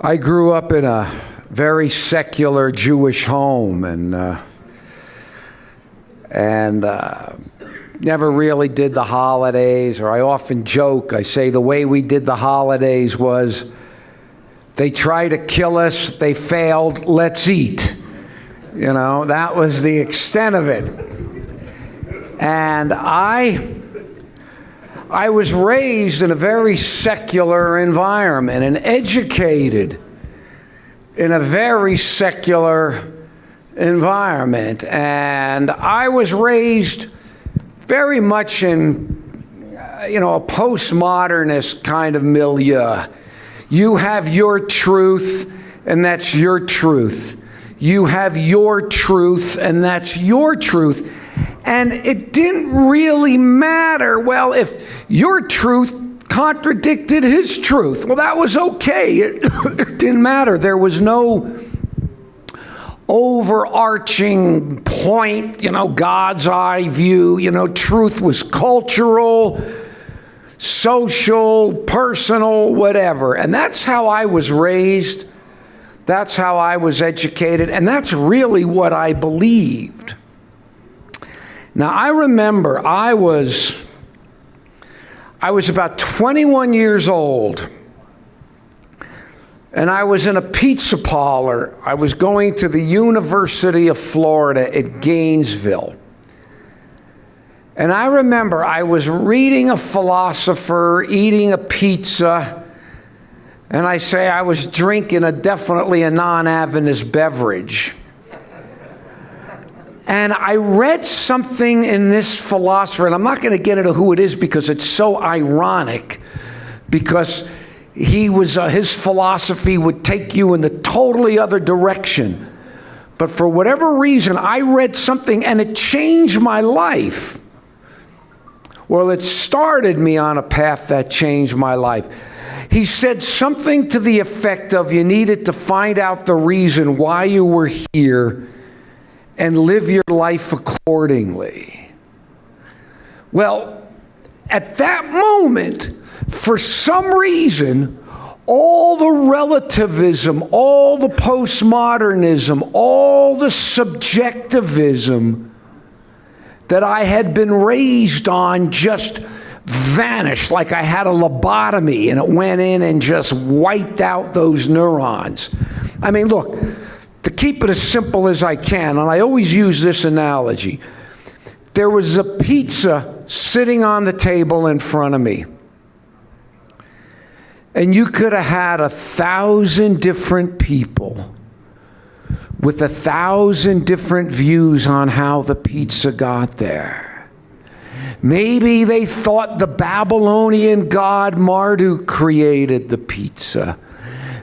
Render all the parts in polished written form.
I grew up in a very secular Jewish home and never really did the holidays, or I often joke, I say the way we did the holidays was they tried to kill us, they failed, let's eat. You know, that was the extent of it. And I was raised in a very secular environment and educated in a very secular environment. And I was raised very much in, a postmodernist kind of milieu. You have your truth, and that's your truth. You have your truth, and that's your truth. And it didn't really matter, well, if your truth contradicted his truth. Well, that was okay. It didn't matter. There was no overarching point, God's eye view. Truth was cultural, social, personal, whatever. And that's how I was raised. That's how I was educated. And that's really what I believed. Now, I remember I was about 21 years old, and I was in a pizza parlor. I was going to the University of Florida at Gainesville. And I remember I was reading a philosopher, eating a pizza, and I was drinking definitely a non-Adventist beverage. And I read something in this philosopher, and I'm not going to get into who it is because it's so ironic, because his philosophy would take you in the totally other direction. But for whatever reason, I read something and it changed my life. Well, it started me on a path that changed my life. He said something to the effect of, you needed to find out the reason why you were here and live your life accordingly. Well, at that moment, for some reason, all the relativism, all the postmodernism, all the subjectivism that I had been raised on just vanished, like I had a lobotomy and it went in and just wiped out those neurons. I mean, look, to keep it as simple as I can, and I always use this analogy, there was a pizza sitting on the table in front of me. And you could have had 1,000 different people with 1,000 different views on how the pizza got there. Maybe they thought the Babylonian god Marduk created the pizza.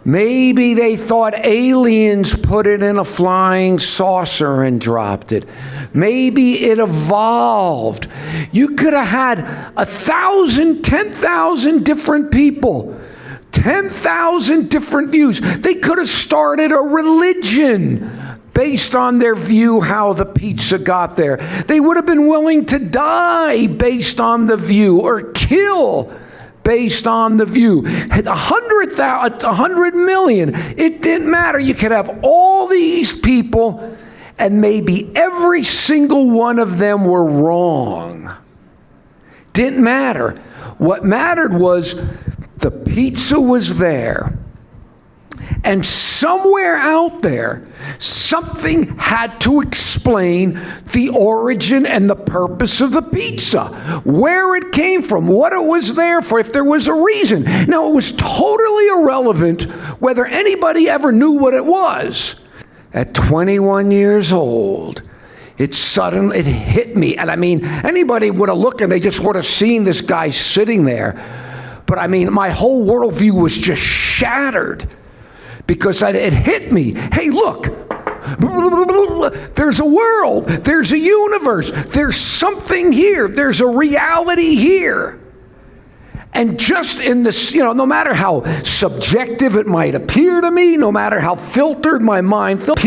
Maybe they thought aliens put it in a flying saucer and dropped it. Maybe it evolved. You could have had 1,000, 10,000 different people, 10,000 different views. They could have started a religion based on their view how the pizza got there. They would have been willing to die based on the view, or kill based on the view. 100 million, it didn't matter. You could have all these people, and maybe every single one of them were wrong. Didn't matter. What mattered was the pizza was there. And somewhere out there, something had to explain the origin and the purpose of the pizza, where it came from, what it was there for, if there was a reason. Now, it was totally irrelevant whether anybody ever knew what it was. At 21 years old, it hit me. And I mean, anybody would have looked and they just would have seen this guy sitting there. But I mean, my whole worldview was just shattered. Because it hit me. Hey, look, there's a world, there's a universe, there's something here, there's a reality here. And just in this, no matter how subjective it might appear to me, no matter how filtered my mind felt,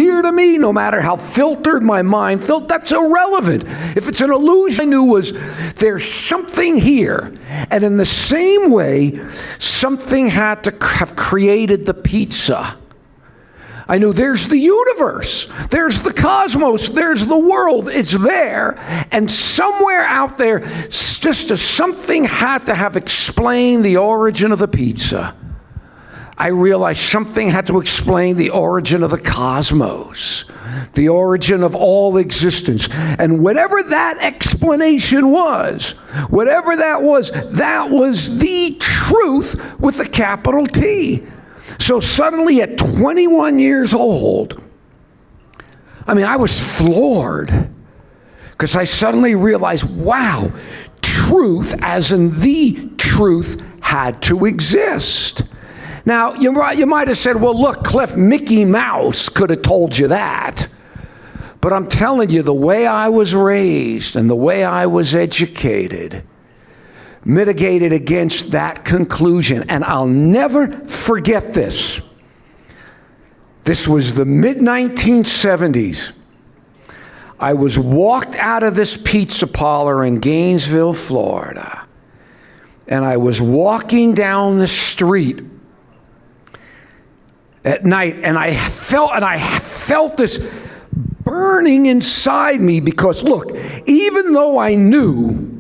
that's irrelevant. If it's an illusion, I knew was there's something here. And in the same way, something had to have created the pizza. I knew there's the universe, there's the cosmos, there's the world, it's there. And somewhere out there, something had to have explained the origin of the pizza. I realized something had to explain the origin of the cosmos, the origin of all existence. And whatever that explanation was, that was the truth with a capital T. So suddenly at 21 years old, I was floored because I suddenly realized, wow, truth, as in the truth, had to exist. Now, you might have said, well, look, Cliff, Mickey Mouse could have told you that. But I'm telling you, the way I was raised and the way I was educated mitigated against that conclusion. And I'll never forget this. This was the mid-1970s. I was walked out of this pizza parlor in Gainesville, Florida. And I was walking down the street at night, and I felt this burning inside me because, look, even though I knew,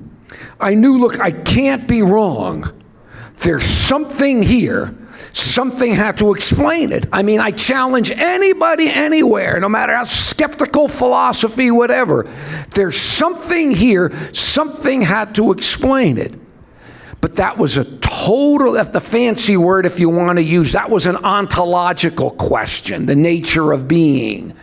look, I can't be wrong. There's something here. Something had to explain it. I challenge anybody, anywhere, no matter how skeptical, philosophy, whatever. There's something here. Something had to explain it. But that was a total, that's the fancy word if you want to use, that was an ontological question, the nature of being.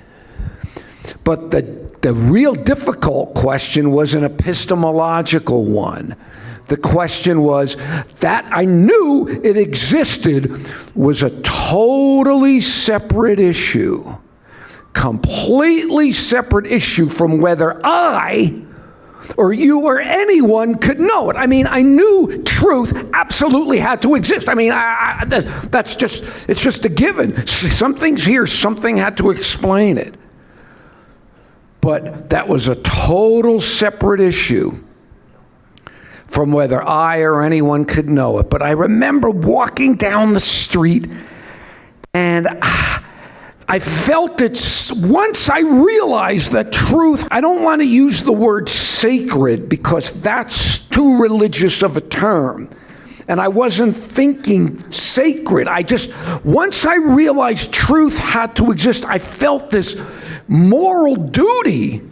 But the real difficult question was an epistemological one. The question was that I knew it existed was a totally separate issue, completely separate issue from whether I or you or anyone could know it. I knew truth absolutely had to exist. It's just a given. Something's here, something had to explain it. But that was a total separate issue from whether I or anyone could know it. But I remember walking down the street, and I felt it once I realized that truth. I don't want to use the word sacred because that's too religious of a term. And I wasn't thinking sacred. Once I realized truth had to exist, I felt this moral duty.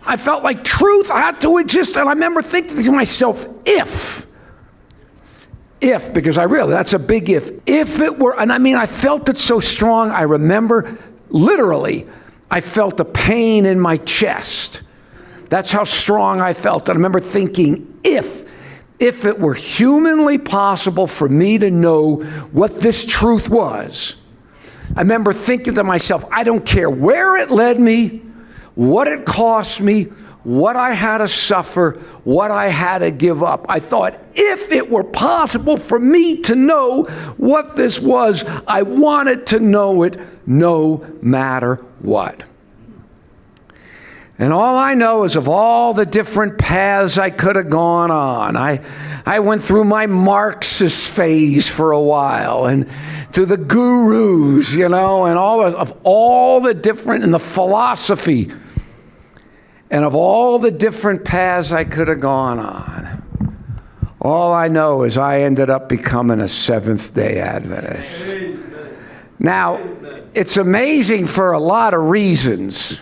I felt like truth had to exist. And I remember thinking to myself, if, because I realized that's a big if it were, and I felt it so strong, I remember literally, I felt a pain in my chest. That's how strong I felt. And I remember thinking, if it were humanly possible for me to know what this truth was, I remember thinking to myself, I don't care where it led me, what it cost me, what I had to suffer, what I had to give up. I thought, if it were possible for me to know what this was, I wanted to know it no matter what. And all I know is of all the different paths I could have gone on. I went through my Marxist phase for a while, and through the gurus, and all the different, and the philosophy, and of all the different paths I could have gone on. All I know is I ended up becoming a Seventh-day Adventist. Amen. Now, it's amazing for a lot of reasons.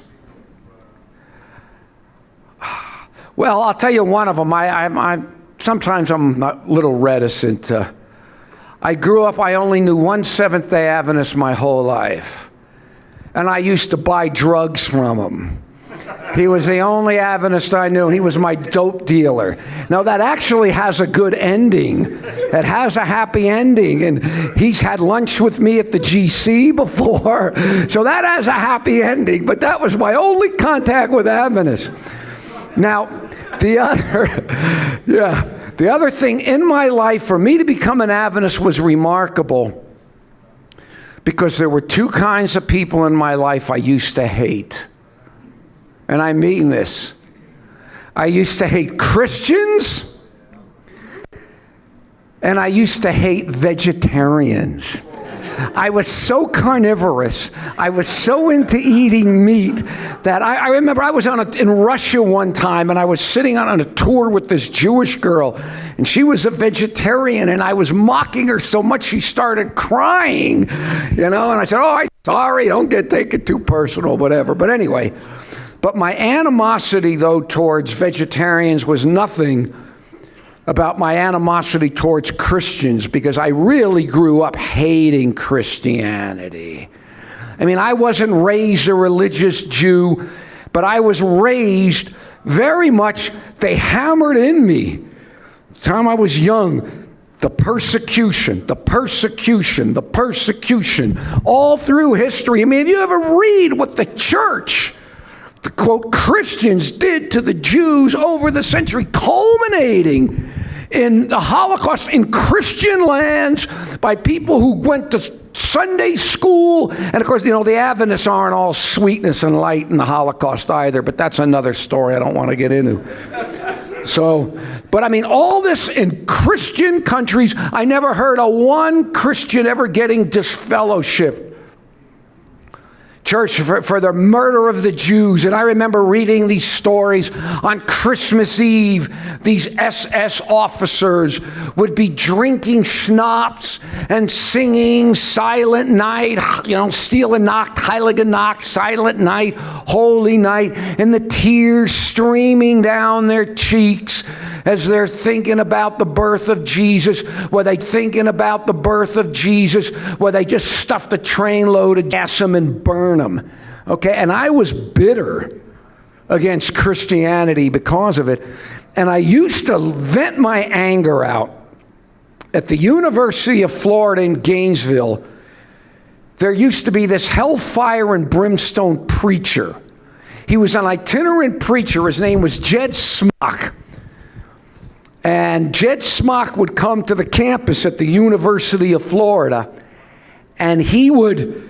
Well, I'll tell you one of them. Sometimes I'm a little reticent. I grew up, I only knew one Seventh-day Adventist my whole life. And I used to buy drugs from him. He was the only Adventist I knew, and he was my dope dealer. Now, that actually has a good ending. It has a happy ending, and he's had lunch with me at the GC before. So that has a happy ending, but that was my only contact with Adventists. Now, the The other thing in my life, for me to become an Adventist was remarkable because there were two kinds of people in my life I used to hate. And I mean this. I used to hate Christians, and I used to hate vegetarians. I was so carnivorous. I was so into eating meat that I remember I was in Russia one time, and I was sitting on a tour with this Jewish girl, and she was a vegetarian, and I was mocking her so much she started crying, and I said, "Oh, I'm sorry, don't take it too personal, whatever." But anyway, my animosity, though, towards vegetarians was nothing about my animosity towards Christians, because I really grew up hating Christianity. I mean, I wasn't raised a religious Jew, but I was raised very much, they hammered in me, the time I was young, the persecution, all through history. I mean, if you ever read what the church, the quote, Christians did to the Jews over the century, culminating in the Holocaust in Christian lands by people who went to Sunday school. And of course, the Adventists aren't all sweetness and light in the Holocaust either, but that's another story I don't want to get into. But I mean, all this in Christian countries, I never heard of one Christian ever getting disfellowshipped. Church, for the murder of the Jews. And I remember reading these stories on Christmas Eve. These SS officers would be drinking schnapps and singing Silent Night, Stille Nacht, Heilige Nacht, Silent Night, Holy Night, and the tears streaming down their cheeks as they're thinking about the birth of Jesus. Were they thinking about the birth of Jesus? Were they just stuffed a trainload of gas them and burn them? Okay, and I was bitter against Christianity because of it. And I used to vent my anger out. At the University of Florida in Gainesville, there used to be this hellfire and brimstone preacher. He was an itinerant preacher. His name was Jed Smock. And Jed Smock would come to the campus at the University of Florida, and he would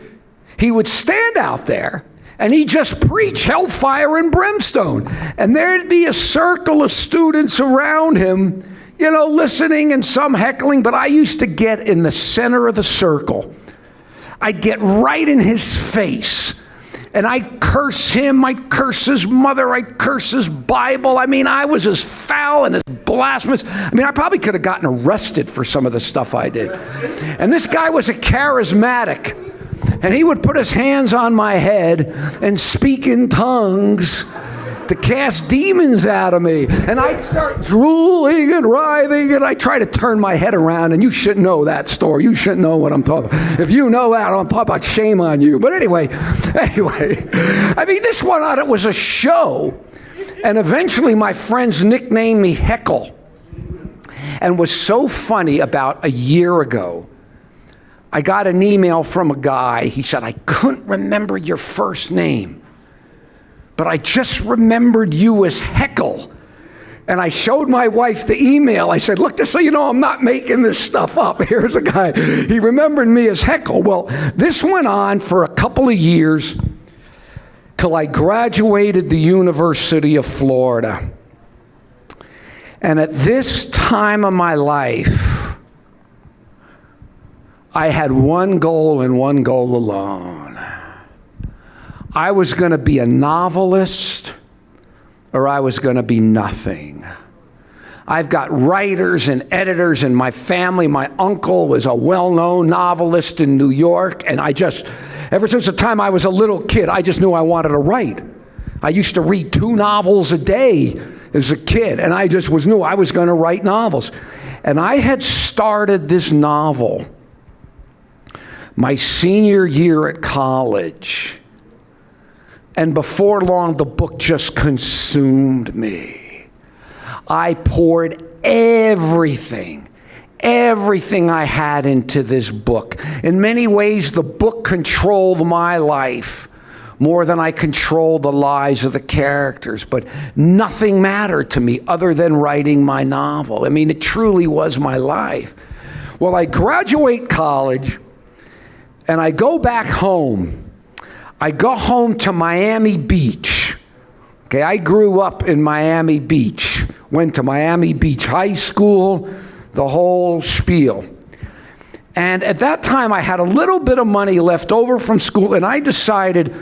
stand out there, and he'd just preach hellfire and brimstone. And there'd be a circle of students around him, listening and some heckling, but I used to get in the center of the circle. I'd get right in his face. And I'd curse him, I'd curse his mother, I'd curse his Bible. I mean, I was as foul and as blasphemous. I mean, I probably could have gotten arrested for some of the stuff I did. And this guy was a charismatic. And he would put his hands on my head and speak in tongues to cast demons out of me. And I'd start drooling and writhing, and I'd try to turn my head around, and you shouldn't know that story. You shouldn't know what I'm talking about. If you know that, I'm talking about shame on you. But anyway, I mean, this one on it was a show, and eventually my friends nicknamed me Heckle. And was so funny, about a year ago, I got an email from a guy. He said, "I couldn't remember your first name, but I just remembered you as Heckle." And I showed my wife the email. I said, "Look, just so you know, I'm not making this stuff up. Here's a guy. He remembered me as Heckle." Well, this went on for a couple of years till I graduated the University of Florida. And at this time of my life, I had one goal and one goal alone. I was going to be a novelist, or I was going to be nothing. I've got writers and editors in my family. My uncle was a well-known novelist in New York, and ever since the time I was a little kid, I just knew I wanted to write. I used to read 2 novels a day as a kid, and I just knew I was going to write novels. And I had started this novel my senior year at college. And before long, the book just consumed me. I poured everything I had into this book. In many ways, the book controlled my life more than I controlled the lives of the characters. But nothing mattered to me other than writing my novel. I mean, it truly was my life. Well, I graduate college, and I go back home. I go home to Miami Beach. Okay, I grew up in Miami Beach, went to Miami Beach High School, the whole spiel. And at that time, I had a little bit of money left over from school, and I decided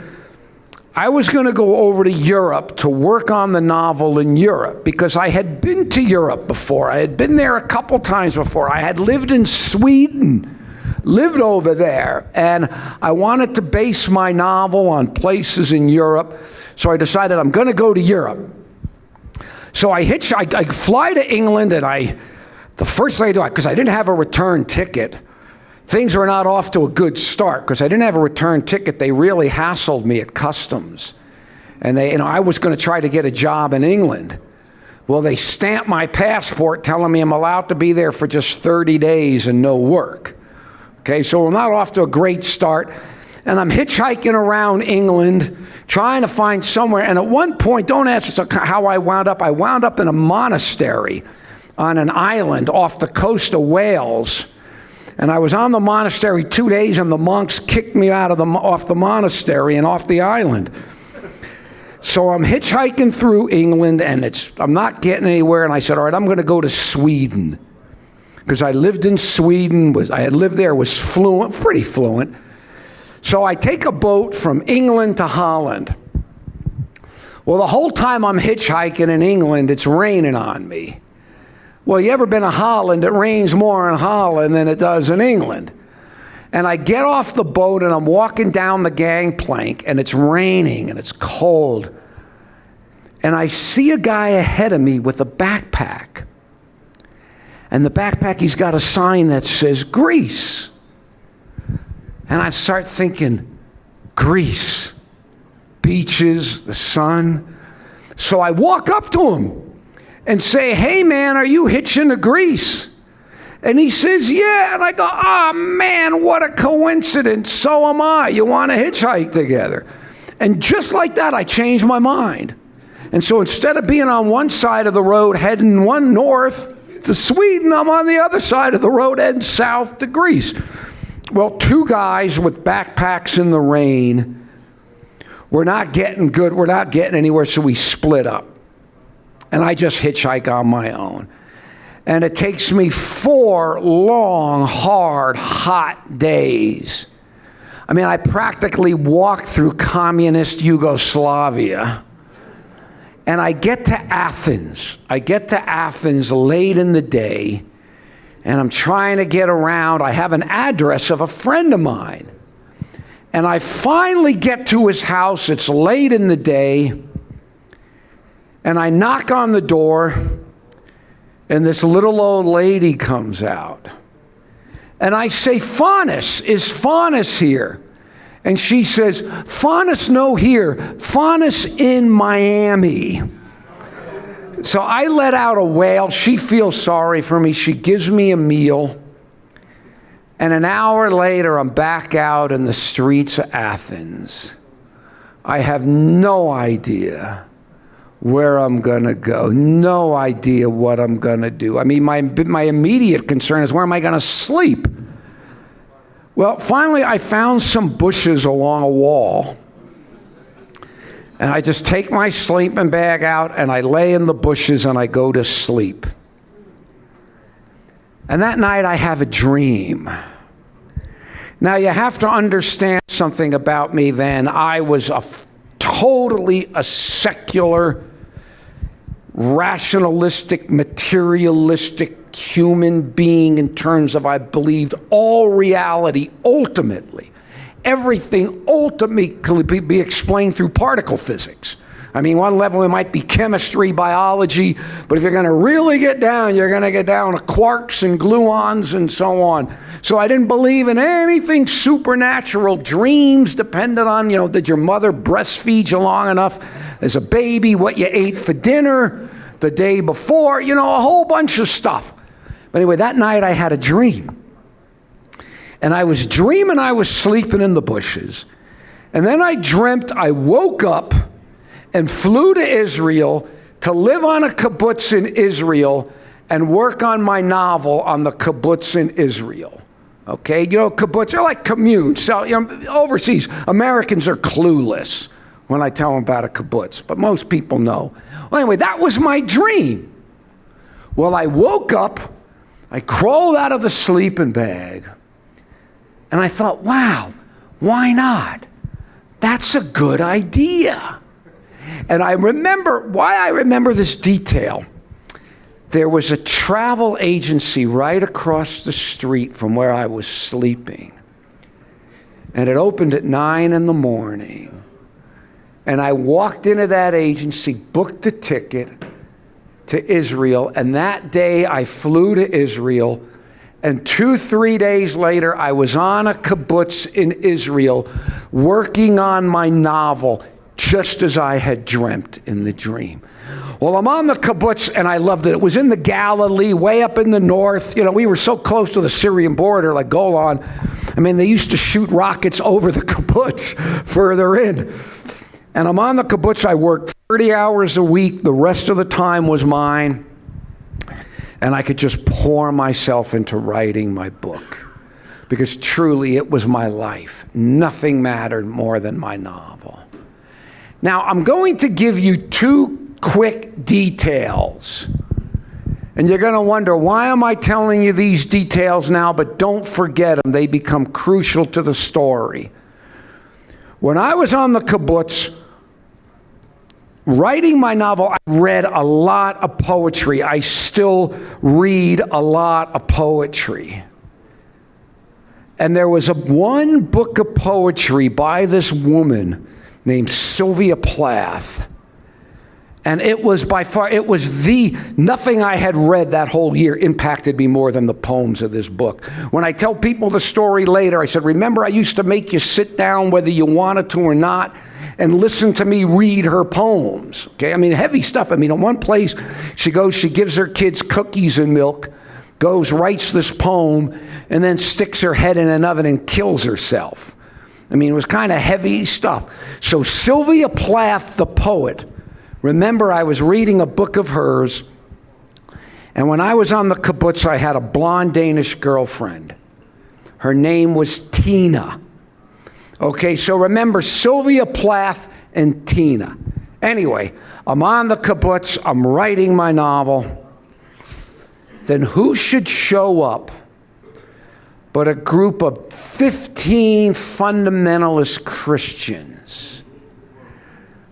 I was going to go over to Europe to work on the novel in Europe, because I had been to Europe before. I had been there a couple times before. I had lived in Sweden, lived over there, and I wanted to base my novel on places in Europe, so I decided I'm going to go to Europe. So I fly to England, and the first thing I do, because I didn't have a return ticket, things were not off to a good start because I didn't have a return ticket. They really hassled me at customs. And I was going to try to get a job in England. Well, they stamped my passport telling me I'm allowed to be there for just 30 days and no work. Okay, so we're not off to a great start. And I'm hitchhiking around England, trying to find somewhere. And at one point, don't ask how I wound up. I wound up in a monastery on an island off the coast of Wales. And I was on the monastery 2 days, and the monks kicked me out off the monastery and off the island. So I'm hitchhiking through England, and I'm not getting anywhere. And I said, all right, I'm going to go to Sweden, because I lived in Sweden. I had lived there, was fluent, pretty fluent. So I take a boat from England to Holland. Well, the whole time I'm hitchhiking in England, it's raining on me. Well, you ever been to Holland? It rains more in Holland than it does in England. And I get off the boat, and I'm walking down the gangplank, and it's raining, and it's cold. And I see a guy ahead of me with a backpack. And the backpack, he's got a sign that says Greece. And I start thinking, Greece, beaches, the sun. So I walk up to him and say, hey man, are you hitching to Greece? And he says, yeah. And I go, oh man, what a coincidence. So am I. You want to hitchhike together? And just like that, I changed my mind. And so instead of being on one side of the road heading north to Sweden, I'm on the other side of the road heading south to Greece. Well, two guys with backpacks in the rain, we're not getting good. We're not getting anywhere, so we split up. And I just hitchhike on my own. And it takes me 4 long, hard, hot days. I mean, I practically walked through communist Yugoslavia. And I get to Athens. I get to Athens late in the day. And I'm trying to get around. I have an address of a friend of mine. And I finally get to his house. It's late in the day. And I knock on the door, and this little old lady comes out. And I say, Faunus, is Faunus here? And she says, Faunus no here, Faunus in Miami. So I let out a wail. She feels sorry for me. She gives me a meal. And an hour later, I'm back out in the streets of Athens. I have no idea where I'm going to go. No idea what I'm going to do. I mean, my immediate concern is, where am I going to sleep? Well, finally, I found some bushes along a wall. And I just take my sleeping bag out, and I lay in the bushes, and I go to sleep. And that night, I have a dream. Now, you have to understand something about me then. I was totally a secular, rationalistic, materialistic human being in terms of, I believed all reality ultimately, everything ultimately could be explained through particle physics. I mean, one level it might be chemistry, biology, but if you're going to really get down, you're going to get down to quarks and gluons and so on. So I didn't believe in anything supernatural. Dreams depended on, did your mother breastfeed you long enough as a baby, what you ate for dinner the day before, a whole bunch of stuff. But anyway, that night I had a dream. And I was dreaming I was sleeping in the bushes. And then I dreamt I woke up and flew to Israel to live on a kibbutz in Israel and work on my novel on the kibbutz in Israel. Okay, you know, kibbutz are like communes. So, you know, overseas, Americans are clueless when I tell them about a kibbutz, but most people know. Well, anyway, that was my dream. Well, I woke up, I crawled out of the sleeping bag, and I thought, wow, why not? That's a good idea. And I remember, why I remember this detail, there was a travel agency right across the street from where I was sleeping. And it opened at 9 in the morning. And I walked into that agency, booked a ticket to Israel, and that day I flew to Israel. And 2-3 days later, I was on a kibbutz in Israel working on my novel, just as I had dreamt in the dream. Well, I'm on the kibbutz, and I loved it. It was in the Galilee, way up in the north. You know, we were so close to the Syrian border, like Golan. I mean, they used to shoot rockets over the kibbutz further in. And I'm on the kibbutz. I worked 30 hours a week. The rest of the time was mine. And I could just pour myself into writing my book. Because truly, it was my life. Nothing mattered more than my novel. Now, I'm going to give you 2 quick details. And you're going to wonder, why am I telling you these details now? But don't forget them. They become crucial to the story. When I was on the kibbutz, writing my novel, I read a lot of poetry. I still read a lot of poetry. And there was one book of poetry by this woman named Sylvia Plath. And it was by far, nothing I had read that whole year impacted me more than the poems of this book. When I tell people the story later, I said, remember I used to make you sit down whether you wanted to or not and listen to me read her poems. Okay, I mean, heavy stuff. I mean, in one place, she gives her kids cookies and milk, writes this poem, and then sticks her head in an oven and kills herself. I mean, it was kind of heavy stuff. So Sylvia Plath, the poet, remember I was reading a book of hers, and when I was on the kibbutz, I had a blonde Danish girlfriend. Her name was Tina. Okay, so remember Sylvia Plath and Tina. Anyway, I'm on the kibbutz, I'm writing my novel. Then who should show up but a group of 15 fundamentalist Christians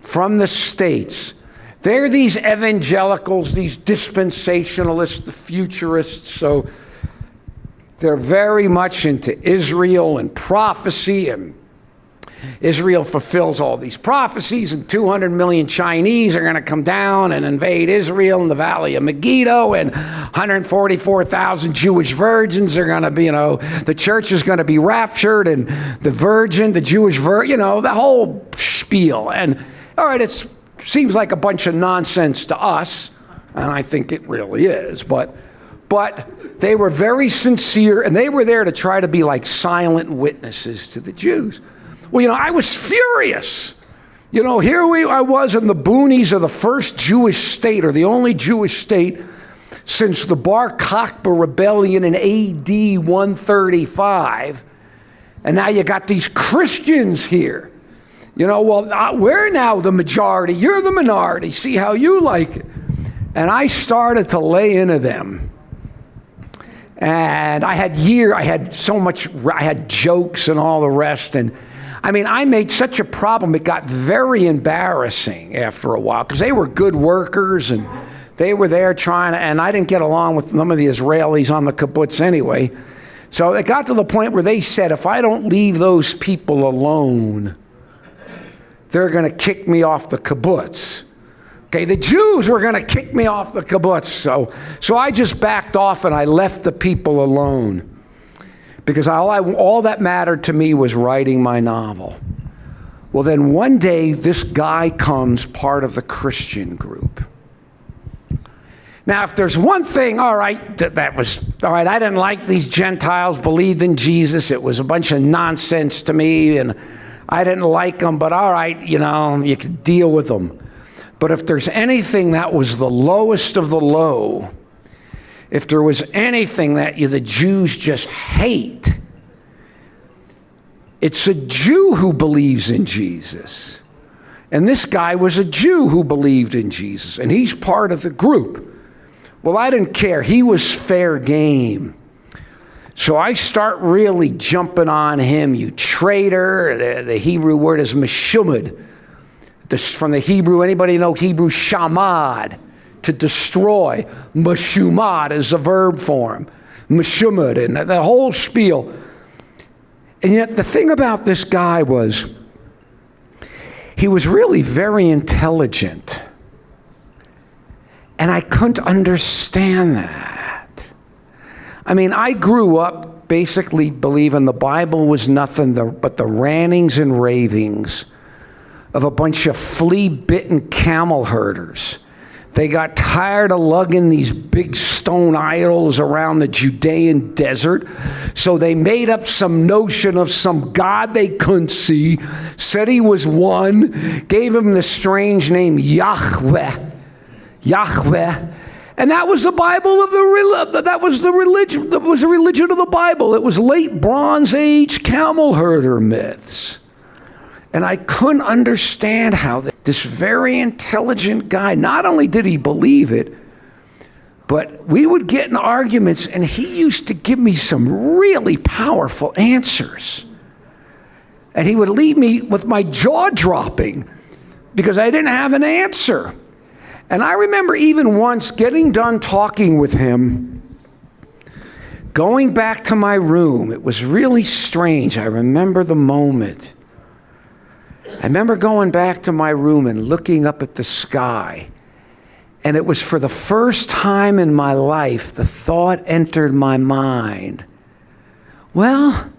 from the States. They're these evangelicals, these dispensationalists, the futurists, so they're very much into Israel and prophecy, and Israel fulfills all these prophecies, and 200 million Chinese are going to come down and invade Israel in the Valley of Megiddo, and 144,000 Jewish virgins are going to be, the church is going to be raptured, and the Jewish virgin, the whole spiel. And all right, it seems like a bunch of nonsense to us, and I think it really is, but they were very sincere, and they were there to try to be like silent witnesses to the Jews. Well, I was furious. Here I was in the boonies of the first Jewish state, or the only Jewish state since the Bar Kokhba rebellion in AD 135. And now you got these Christians here. We're now the majority. You're the minority. See how you like it. And I started to lay into them. And I had jokes and all the rest. And I made such a problem, it got very embarrassing after a while, because they were good workers, and they were there and I didn't get along with some of the Israelis on the kibbutz anyway. So it got to the point where they said, if I don't leave those people alone, they're going to kick me off the kibbutz. Okay, the Jews were going to kick me off the kibbutz. So I just backed off and I left the people alone. Because all that mattered to me was writing my novel. Well, then one day, this guy comes part of the Christian group. Now, if there's one thing, all right, I didn't like these Gentiles believed in Jesus. It was a bunch of nonsense to me, and I didn't like them, but all right, you know, you could deal with them. But if there's anything that was the lowest of the low, if there was anything that the Jews just hate, it's a Jew who believes in Jesus. And this guy was a Jew who believed in Jesus, and he's part of the group. Well, I didn't care. He was fair game. So I start really jumping on him. You traitor. The Hebrew word is meshumad. From the Hebrew, anybody know Hebrew? Shamad, to destroy. Meshumad is the verb form. Meshumad, and the whole spiel. And yet the thing about this guy was, he was really very intelligent. And I couldn't understand that. I mean, I grew up basically believing the Bible was nothing but the rantings and ravings of a bunch of flea-bitten camel herders. They got tired of lugging these big stone idols around the Judean desert, so they made up some notion of some God they couldn't see, said he was one, gave him the strange name Yahweh. Yahweh. And that was the Bible of that was the religion. That was the religion of the Bible. It was late Bronze Age camel herder myths. And I couldn't understand how this very intelligent guy, not only did he believe it, but we would get in arguments, and he used to give me some really powerful answers. And he would leave me with my jaw dropping because I didn't have an answer. And I remember even once getting done talking with him, going back to my room. It was really strange. I remember the moment. I remember going back to my room and looking up at the sky. And it was for the first time in my life, the thought entered my mind, well,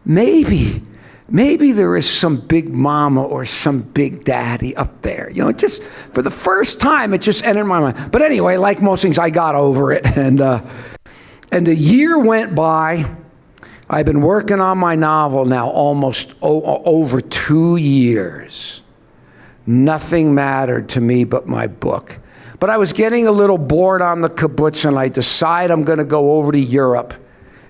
maybe there is some big mama or some big daddy up there. You know, just for the first time, it just entered my mind. But anyway, like most things, I got over it. And a year went by. I've been working on my novel now almost over 2 years. Nothing mattered to me but my book. But I was getting a little bored on the kibbutz, and I decide I'm going to go over to Europe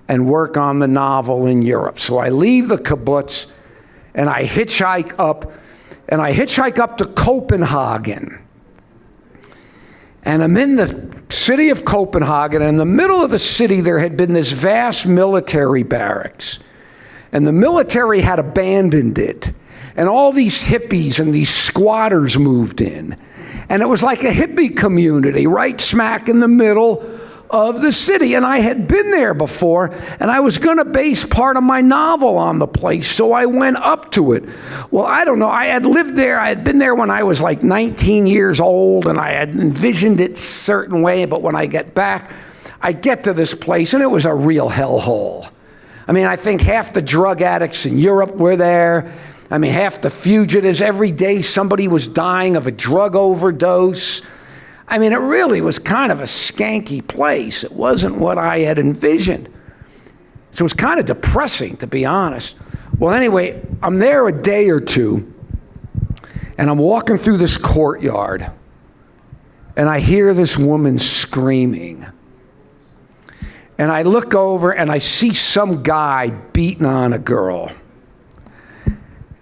and work on the novel in Europe. So I leave the kibbutz, and I hitchhike up to Copenhagen. And I'm in the city of Copenhagen, and in the middle of the city there had been this vast military barracks. And the military had abandoned it. And all these hippies and these squatters moved in. And it was like a hippie community right smack in the middle of the city. And I had been there before, and I was going to base part of my novel on the place, so I went up to it. Well, I don't know. I had lived there. I had been there when I was like 19 years old, and I had envisioned it a certain way. But when I get back, I get to this place, and it was a real hellhole. I mean, I think half the drug addicts in Europe were there. I mean, half the fugitives. Every day somebody was dying of a drug overdose. I mean, it really was kind of a skanky place. It wasn't what I had envisioned. So it was kind of depressing, to be honest. Well, anyway, I'm there a day or two, and I'm walking through this courtyard, and I hear this woman screaming. And I look over, and I see some guy beating on a girl.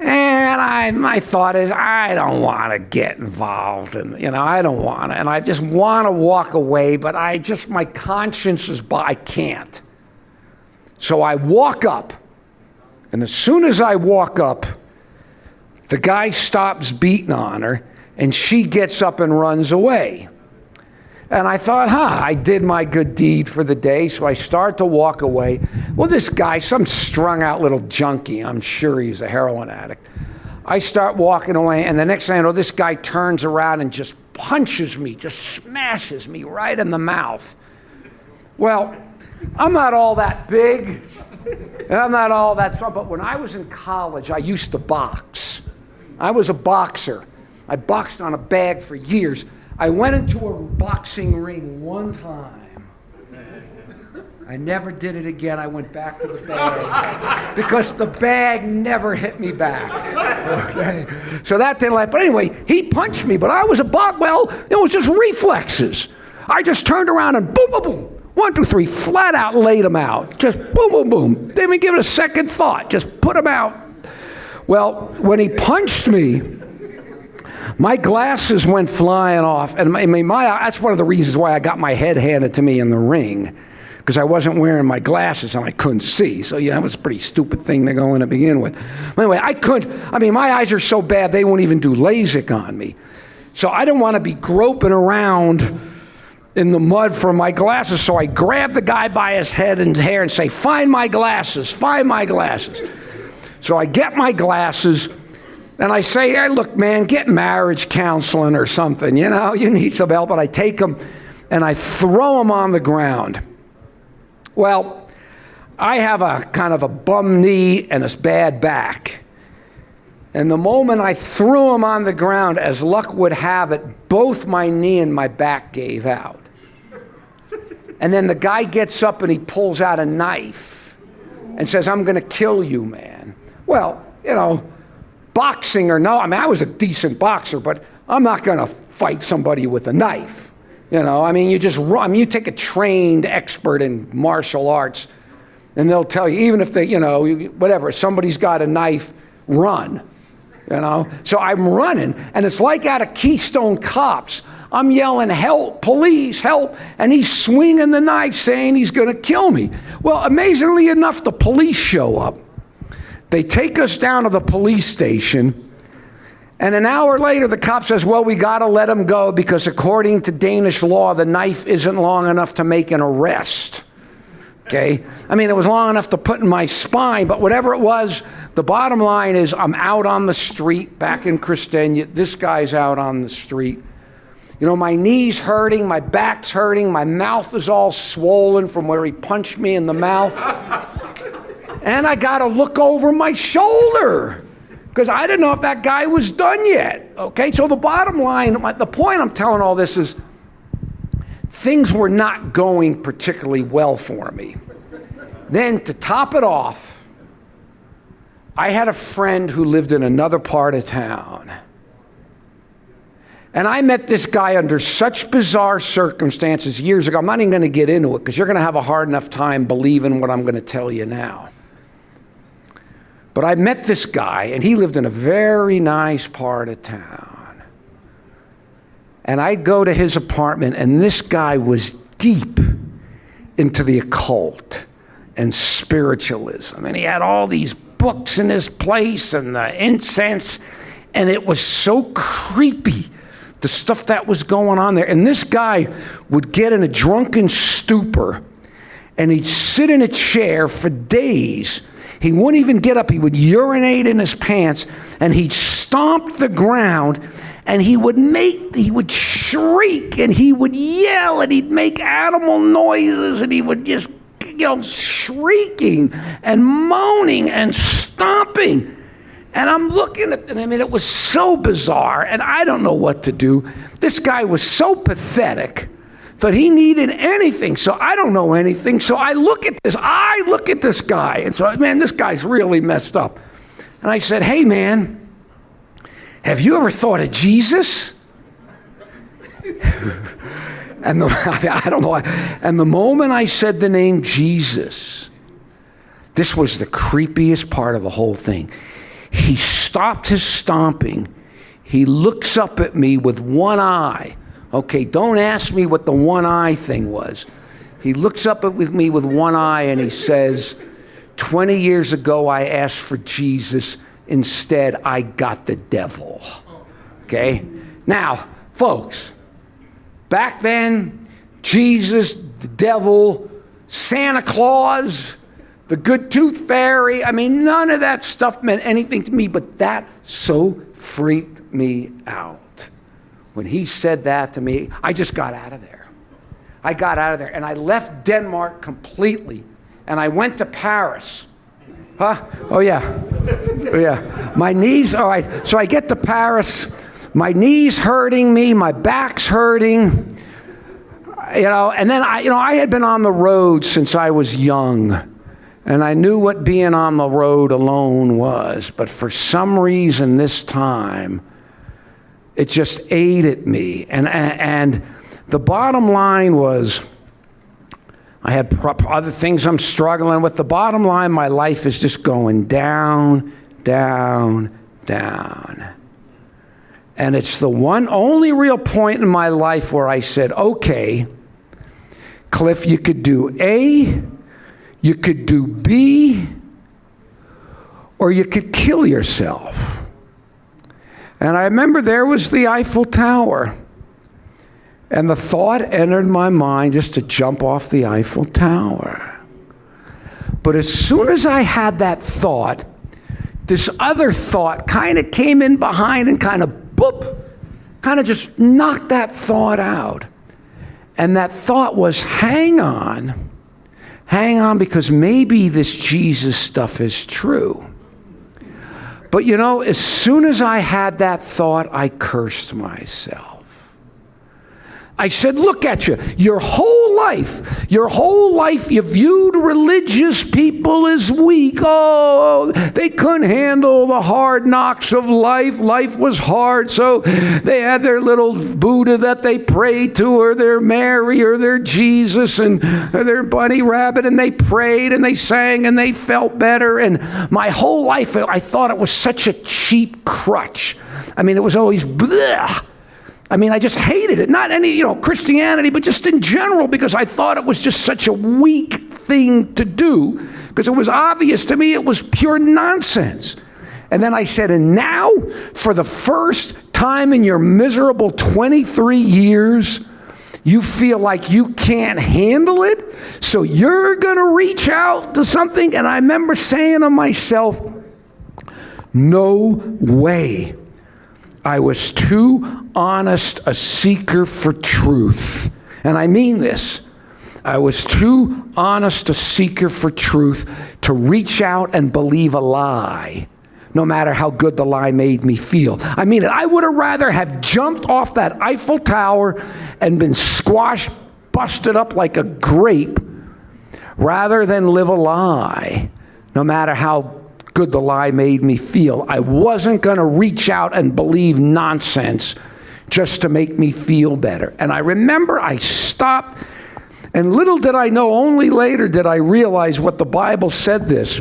And my thought is, I don't want to get involved, and I don't want to, and I just want to walk away, but my conscience is, I can't. So I walk up, and as soon as I walk up, the guy stops beating on her, and she gets up and runs away. And I thought, I did my good deed for the day, so I start to walk away. Well, this guy, some strung out little junkie, I'm sure he's a heroin addict. I start walking away, and the next thing I know, this guy turns around and just punches me, just smashes me right in the mouth. Well, I'm not all that big, and I'm not all that strong, but when I was in college, I used to box. I was a boxer. I boxed on a bag for years. I went into a boxing ring one time. I never did it again. I went back to the bag because the bag never hit me back. Okay, so that didn't like. But anyway, he punched me, but I was well, it was just reflexes. I just turned around and boom, boom, boom. 1, 2, 3, flat out laid him out. Just boom, boom, boom. Didn't even give it a second thought. Just put him out. Well, when he punched me, my glasses went flying off. And that's one of the reasons why I got my head handed to me in the ring, because I wasn't wearing my glasses and I couldn't see. So, yeah, that was a pretty stupid thing to go in to begin with. But anyway, my eyes are so bad they won't even do LASIK on me. So I didn't want to be groping around in the mud for my glasses, so I grabbed the guy by his head and hair and say, find my glasses, find my glasses. So I get my glasses, and I say, hey, look, man, get marriage counseling or something, you need some help. And I take them, and I throw them on the ground. Well, I have a kind of a bum knee and a bad back. And the moment I threw him on the ground, as luck would have it, both my knee and my back gave out. And then the guy gets up and he pulls out a knife and says, I'm going to kill you, man. Well, boxing or no, I was a decent boxer, but I'm not going to fight somebody with a knife. You just run. You take a trained expert in martial arts, and they'll tell you, even if they, whatever, somebody's got a knife, run. So I'm running, and it's like out of Keystone Cops. I'm yelling, help, police, help, and he's swinging the knife saying he's going to kill me. Well, amazingly enough, the police show up. They take us down to the police station, and an hour later, the cop says, well, we got to let him go because according to Danish law, the knife isn't long enough to make an arrest. Okay? It was long enough to put in my spine, but whatever it was, the bottom line is I'm out on the street back in Christiania. This guy's out on the street. My knee's hurting, my back's hurting, my mouth is all swollen from where he punched me in the mouth. And I got to look over my shoulder because I didn't know if that guy was done yet. Okay, so the bottom line, the point I'm telling all this is things were not going particularly well for me. Then to top it off, I had a friend who lived in another part of town. And I met this guy under such bizarre circumstances years ago. I'm not even going to get into it because you're going to have a hard enough time believing what I'm going to tell you now. But I met this guy, and he lived in a very nice part of town. And I go to his apartment, and this guy was deep into the occult and spiritualism. And he had all these books in his place and the incense, and it was so creepy, the stuff that was going on there. And this guy would get in a drunken stupor, and he'd sit in a chair for days. He wouldn't even get up. He would urinate in his pants, and he'd stomp the ground, and he would shriek, and he would yell, and he'd make animal noises, and he would just, shrieking and moaning and stomping. And I'm looking at it, it was so bizarre, and I don't know what to do. This guy was so pathetic that he needed anything, so I don't know anything. So I look at this guy, and so, this guy's really messed up. And I said, hey, man, have you ever thought of Jesus? And I don't know. And the moment I said the name Jesus, this was the creepiest part of the whole thing. He stopped his stomping. He looks up at me with one eye. Okay, don't ask me what the one eye thing was. He looks up at me with one eye and he says, 20 years ago I asked for Jesus. Instead, I got the devil. Okay? Now, folks, back then, Jesus, the devil, Santa Claus, the good tooth fairy, none of that stuff meant anything to me, but that so freaked me out. When he said that to me, I just got out of there. I got out of there, and I left Denmark completely, and I went to Paris. Huh? Oh, yeah. Oh, yeah. My knees, all right. So I get to Paris. My knee's hurting me. My back's hurting. And then I had been on the road since I was young, and I knew what being on the road alone was. But for some reason this time, it just ate at me. And the bottom line was, I had other things I'm struggling with. The bottom line, my life is just going down, down, down. And it's the only real point in my life where I said, okay, Cliff, you could do A, you could do B, or you could kill yourself. And I remember there was the Eiffel Tower. And the thought entered my mind just to jump off the Eiffel Tower. But as soon as I had that thought, this other thought kind of came in behind and kind of boop, kind of just knocked that thought out. And that thought was, hang on, because maybe this Jesus stuff is true. But as soon as I had that thought, I cursed myself. I said, look at you. Your whole life, you viewed religious people as weak. Oh, they couldn't handle the hard knocks of life. Life was hard, so they had their little Buddha that they prayed to, or their Mary, or their Jesus, and their bunny rabbit, and they prayed, and they sang, and they felt better. And my whole life, I thought it was such a cheap crutch. It was always bleh. I just hated it. Not any, Christianity, but just in general, because I thought it was just such a weak thing to do, because it was obvious to me it was pure nonsense. And then I said, and now, for the first time in your miserable 23 years, you feel like you can't handle it, so you're going to reach out to something? And I remember saying to myself, no way. I was too honest a seeker for truth. And I mean this. I was too honest a seeker for truth to reach out and believe a lie, no matter how good the lie made me feel. I mean it. I would have rather have jumped off that Eiffel Tower and been squashed, busted up like a grape, rather than live a lie, no matter how good the lie made me feel. I wasn't going to reach out and believe nonsense just to make me feel better. And I remember I stopped, and little did I know, only later did I realize what the Bible said this,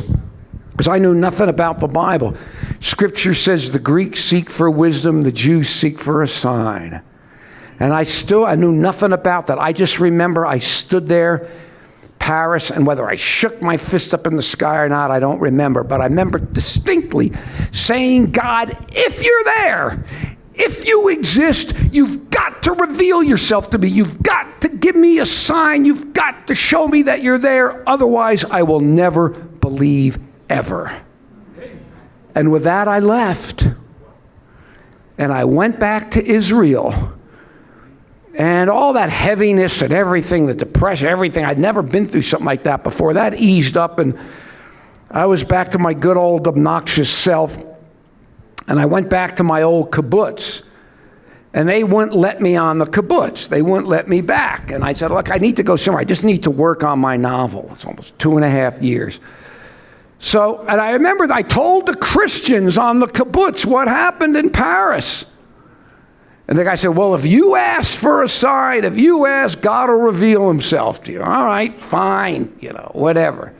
because I knew nothing about the Bible. Scripture says the Greeks seek for wisdom, the Jews seek for a sign. And I knew nothing about that. I just remember I stood there, Paris, and whether I shook my fist up in the sky or not, I don't remember. But I remember distinctly saying, God, if you're there, if you exist, you've got to reveal yourself to me. You've got to give me a sign. You've got to show me that you're there. Otherwise, I will never believe ever. And with that, I left. And I went back to Israel. And all that heaviness and everything, the depression, everything, I'd never been through something like that before. That eased up, and I was back to my good old obnoxious self. And I went back to my old kibbutz. And they wouldn't let me on the kibbutz. They wouldn't let me back. And I said, look, I need to go somewhere. I just need to work on my novel. It's almost 2.5 years. So, and I remember I told the Christians on the kibbutz what happened in Paris. And the guy said, well, if you ask for a sign, if you ask, God will reveal himself to you. All right, fine, whatever.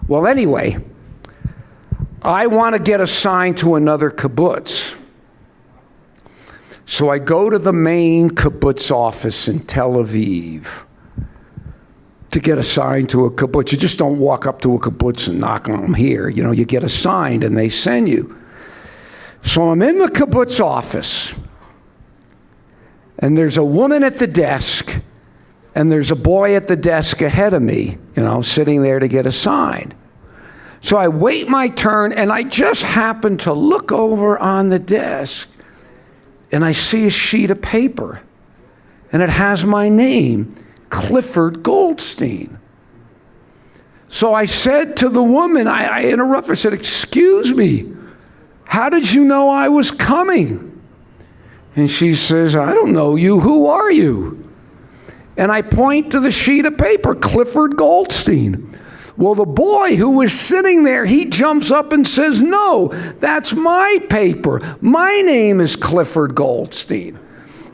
Well, anyway, I want to get assigned to another kibbutz. So I go to the main kibbutz office in Tel Aviv to get assigned to a kibbutz. You just don't walk up to a kibbutz and knock on them here. You get assigned and they send you. So I'm in the kibbutz office. And there's a woman at the desk, and there's a boy at the desk ahead of me, sitting there to get assigned. So I wait my turn, and I just happen to look over on the desk, and I see a sheet of paper, and it has my name, Clifford Goldstein. So I said to the woman, I interrupted, I said, excuse me, how did you know I was coming? And she says, I don't know you. Who are you? And I point to the sheet of paper, Clifford Goldstein. Well, the boy who was sitting there, he jumps up and says, no, that's my paper. My name is Clifford Goldstein.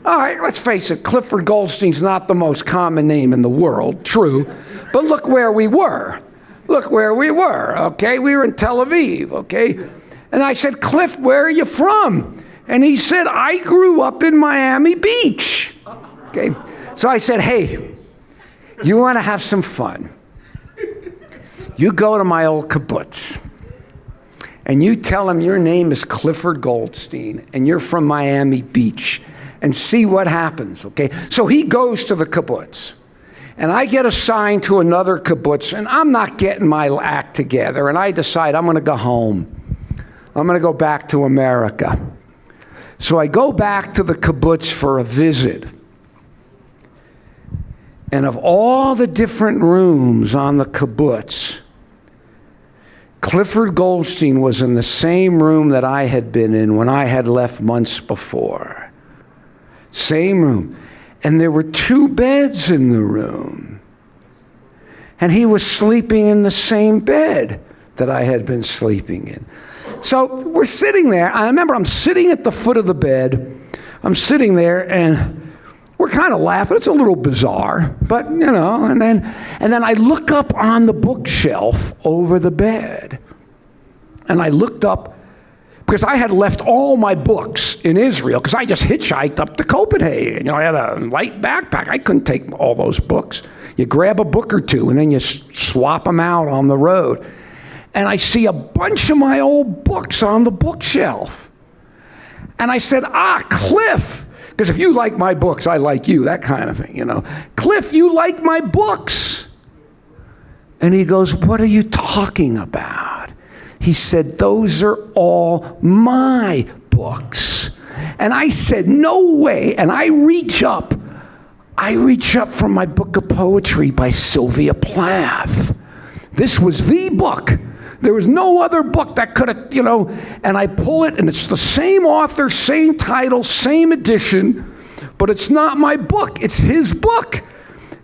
All right, let's face it, Clifford Goldstein's not the most common name in the world, true. But look where we were. Look where we were, okay? We were in Tel Aviv, okay? And I said, Cliff, where are you from? And he said, I grew up in Miami Beach, okay? So I said, hey, you want to have some fun? You go to my old kibbutz, and you tell him your name is Clifford Goldstein, and you're from Miami Beach, and see what happens, okay? So he goes to the kibbutz, and I get assigned to another kibbutz, and I'm not getting my act together, and I decide I'm going to go home. I'm going to go back to America. So I go back to the kibbutz for a visit. And of all the different rooms on the kibbutz, Clifford Goldstein was in the same room that I had been in when I had left months before. Same room. And there were 2 beds in the room. And he was sleeping in the same bed that I had been sleeping in. So we're sitting there. I remember I'm sitting at the foot of the bed. I'm sitting there, and we're kind of laughing. It's a little bizarre, but you know, and then I look up on the bookshelf over the bed. And I looked up because I had left all my books in Israel because I just hitchhiked up to Copenhagen. You know, I had a light backpack. I couldn't take all those books. You grab a book or 2 and then you swap them out on the road. And I see a bunch of my old books on the bookshelf. And I said, Cliff. Because if you like my books, I like you, that kind of thing, you know. Cliff, you like my books. And he goes, what are you talking about? He said, those are all my books. And I said, no way. And I reach up from my book of poetry by Sylvia Plath. This was the book. There was no other book that could have, you know, and I pull it, and it's the same author, same title, same edition, but it's not my book. It's his book.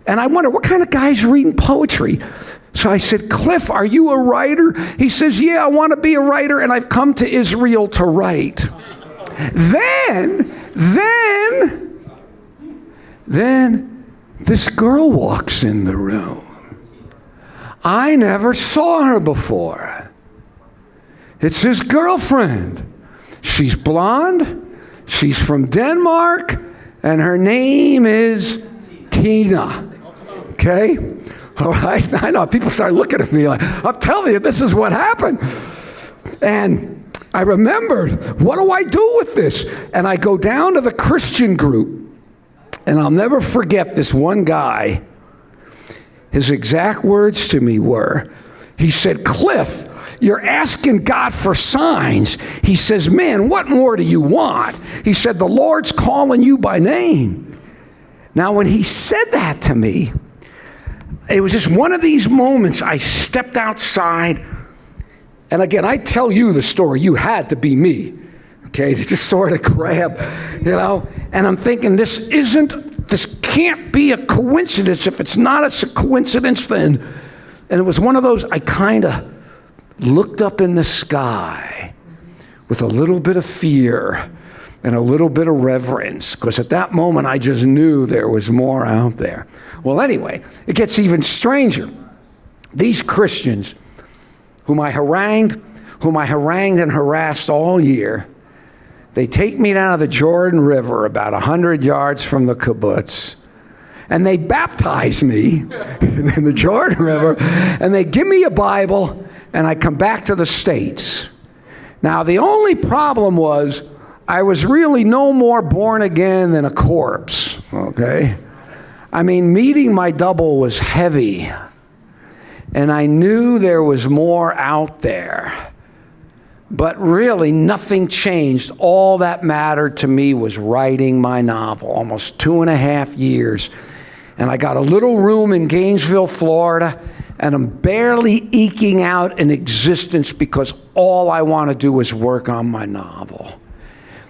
And I wonder, what kind of guy's reading poetry? So I said, Cliff, are you a writer? He says, yeah, I want to be a writer, and I've come to Israel to write. Then this girl walks in the room. I never saw her before. It's his girlfriend. She's blonde. She's from Denmark. And her name is Tina. Okay? All right? I know. People start looking at me like, I'm telling you, this is what happened. And I remembered, what do I do with this? And I go down to the Christian group. And I'll never forget this one guy. His exact words to me were, he said, Cliff, you're asking God for signs. He says, man, what more do you want? He said, the Lord's calling you by name. Now, when he said that to me, it was just one of these moments. I stepped outside. And again, I tell you the story. You had to be me. Okay, to just sort of grab, you know. And I'm thinking, this can't be a coincidence. If it's not a coincidence, then. And it was one of those, I kind of looked up in the sky with a little bit of fear and a little bit of reverence, because at that moment I just knew there was more out there. Well, anyway, it gets even stranger. These Christians whom I harangued and harassed all year, they take me down to the Jordan River about 100 yards from the kibbutz, and they baptize me in the Jordan River, and they give me a Bible, and I come back to the States. Now, the only problem was I was really no more born again than a corpse, okay? I mean, meeting my double was heavy, and I knew there was more out there. But really, nothing changed. All that mattered to me was writing my novel, almost 2.5 years. And I got a little room in Gainesville, Florida, and I'm barely eking out an existence because all I want to do is work on my novel.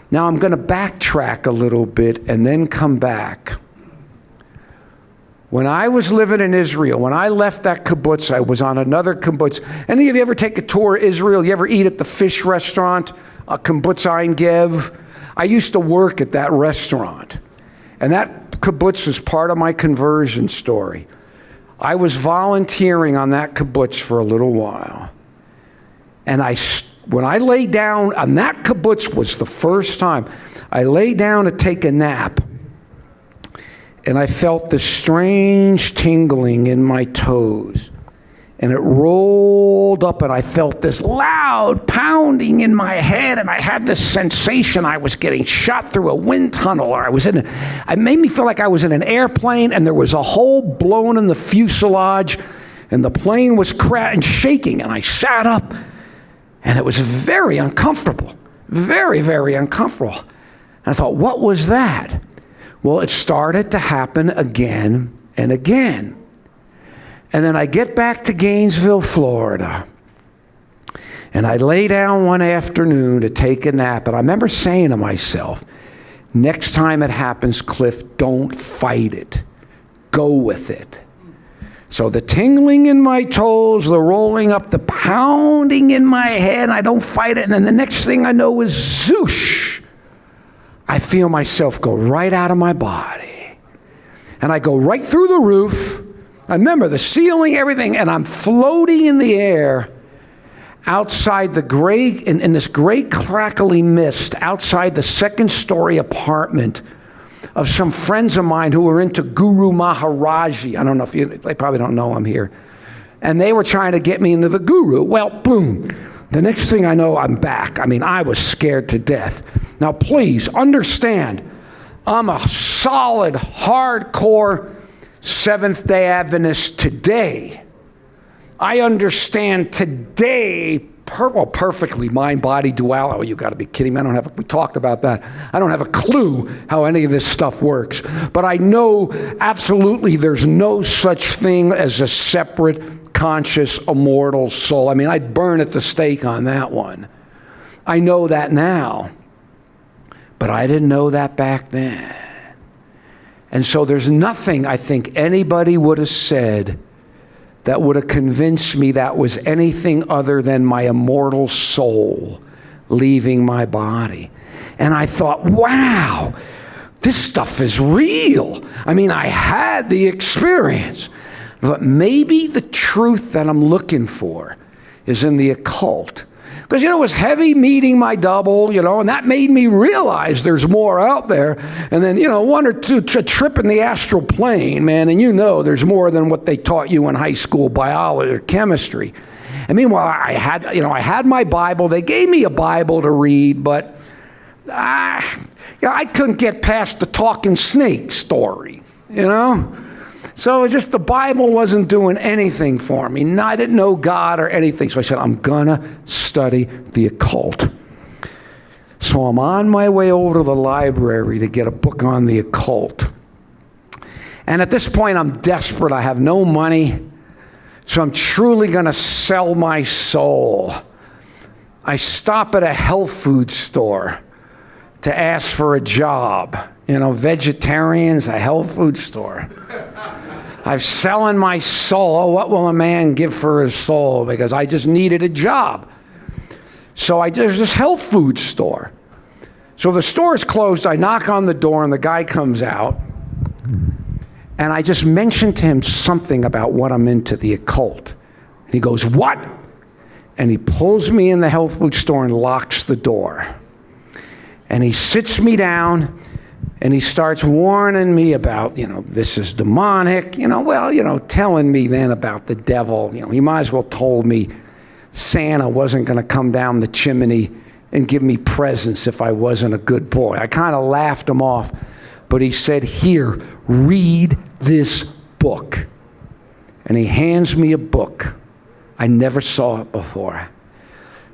Now I'm going to backtrack a little bit and then come back. When I was living in Israel, when I left that kibbutz, I was on another kibbutz. Any of you ever take a tour of Israel? You ever eat at the fish restaurant, Kibbutz Ein Gev? I used to work at that restaurant. And that kibbutz was part of my conversion story. I was volunteering on that kibbutz for a little while. And when I lay down on that kibbutz was the first time, I lay down to take a nap. And I felt this strange tingling in my toes. And it rolled up, and I felt this loud pounding in my head, and I had this sensation I was getting shot through a wind tunnel, or it made me feel like I was in an airplane, and there was a hole blown in the fuselage, and the plane was crashing, shaking, and I sat up, and it was very uncomfortable, very, very uncomfortable. And I thought, what was that? Well, it started to happen again and again. And then I get back to Gainesville, Florida, and I lay down one afternoon to take a nap, and I remember saying to myself, next time it happens, Cliff, don't fight it. Go with it. So the tingling in my toes, the rolling up, the pounding in my head, I don't fight it, and then the next thing I know is zoosh. I feel myself go right out of my body. And I go right through the roof. I remember the ceiling, everything, and I'm floating in the air outside the gray, in this gray crackly mist, outside the second-story apartment of some friends of mine who were into Guru Maharaji. I don't know if they probably don't know him here. And they were trying to get me into the Guru. Well, boom. The next thing I know, I'm back. I mean, I was scared to death. Now, please understand, I'm a solid, hardcore Seventh-day Adventist today. I understand today perfectly mind-body duality. Oh, you got to be kidding me. We talked about that. I don't have a clue how any of this stuff works. But I know absolutely there's no such thing as a separate, conscious, immortal soul. I mean, I'd burn at the stake on that one. I know that now. But I didn't know that back then. And so there's nothing I think anybody would have said that would have convinced me that was anything other than my immortal soul leaving my body. And I thought, wow, this stuff is real. I mean, I had the experience. But maybe the truth that I'm looking for is in the occult. Because, it was heavy meeting my double, and that made me realize there's more out there. And then, one or two, a trip in the astral plane, man, and there's more than what they taught you in high school biology or chemistry. And meanwhile, I had my Bible. They gave me a Bible to read, but I couldn't get past the talking snake story, So just the Bible wasn't doing anything for me. I didn't know God or anything. So I said, I'm going to study the occult. So I'm on my way over to the library to get a book on the occult. And at this point, I'm desperate. I have no money. So I'm truly going to sell my soul. I stop at a health food store to ask for a job. Vegetarians, a health food store. I'm selling my soul. Oh, what will a man give for his soul? Because I just needed a job. So there's this health food store. So the store is closed. I knock on the door, and the guy comes out. And I just mentioned to him something about what I'm into, the occult. And he goes, what? And he pulls me in the health food store and locks the door. And he sits me down. And he starts warning me about, this is demonic, telling me then about the devil. He might as well told me Santa wasn't going to come down the chimney and give me presents if I wasn't a good boy. I kind of laughed him off. But he said, here, read this book. And he hands me a book. I never saw it before.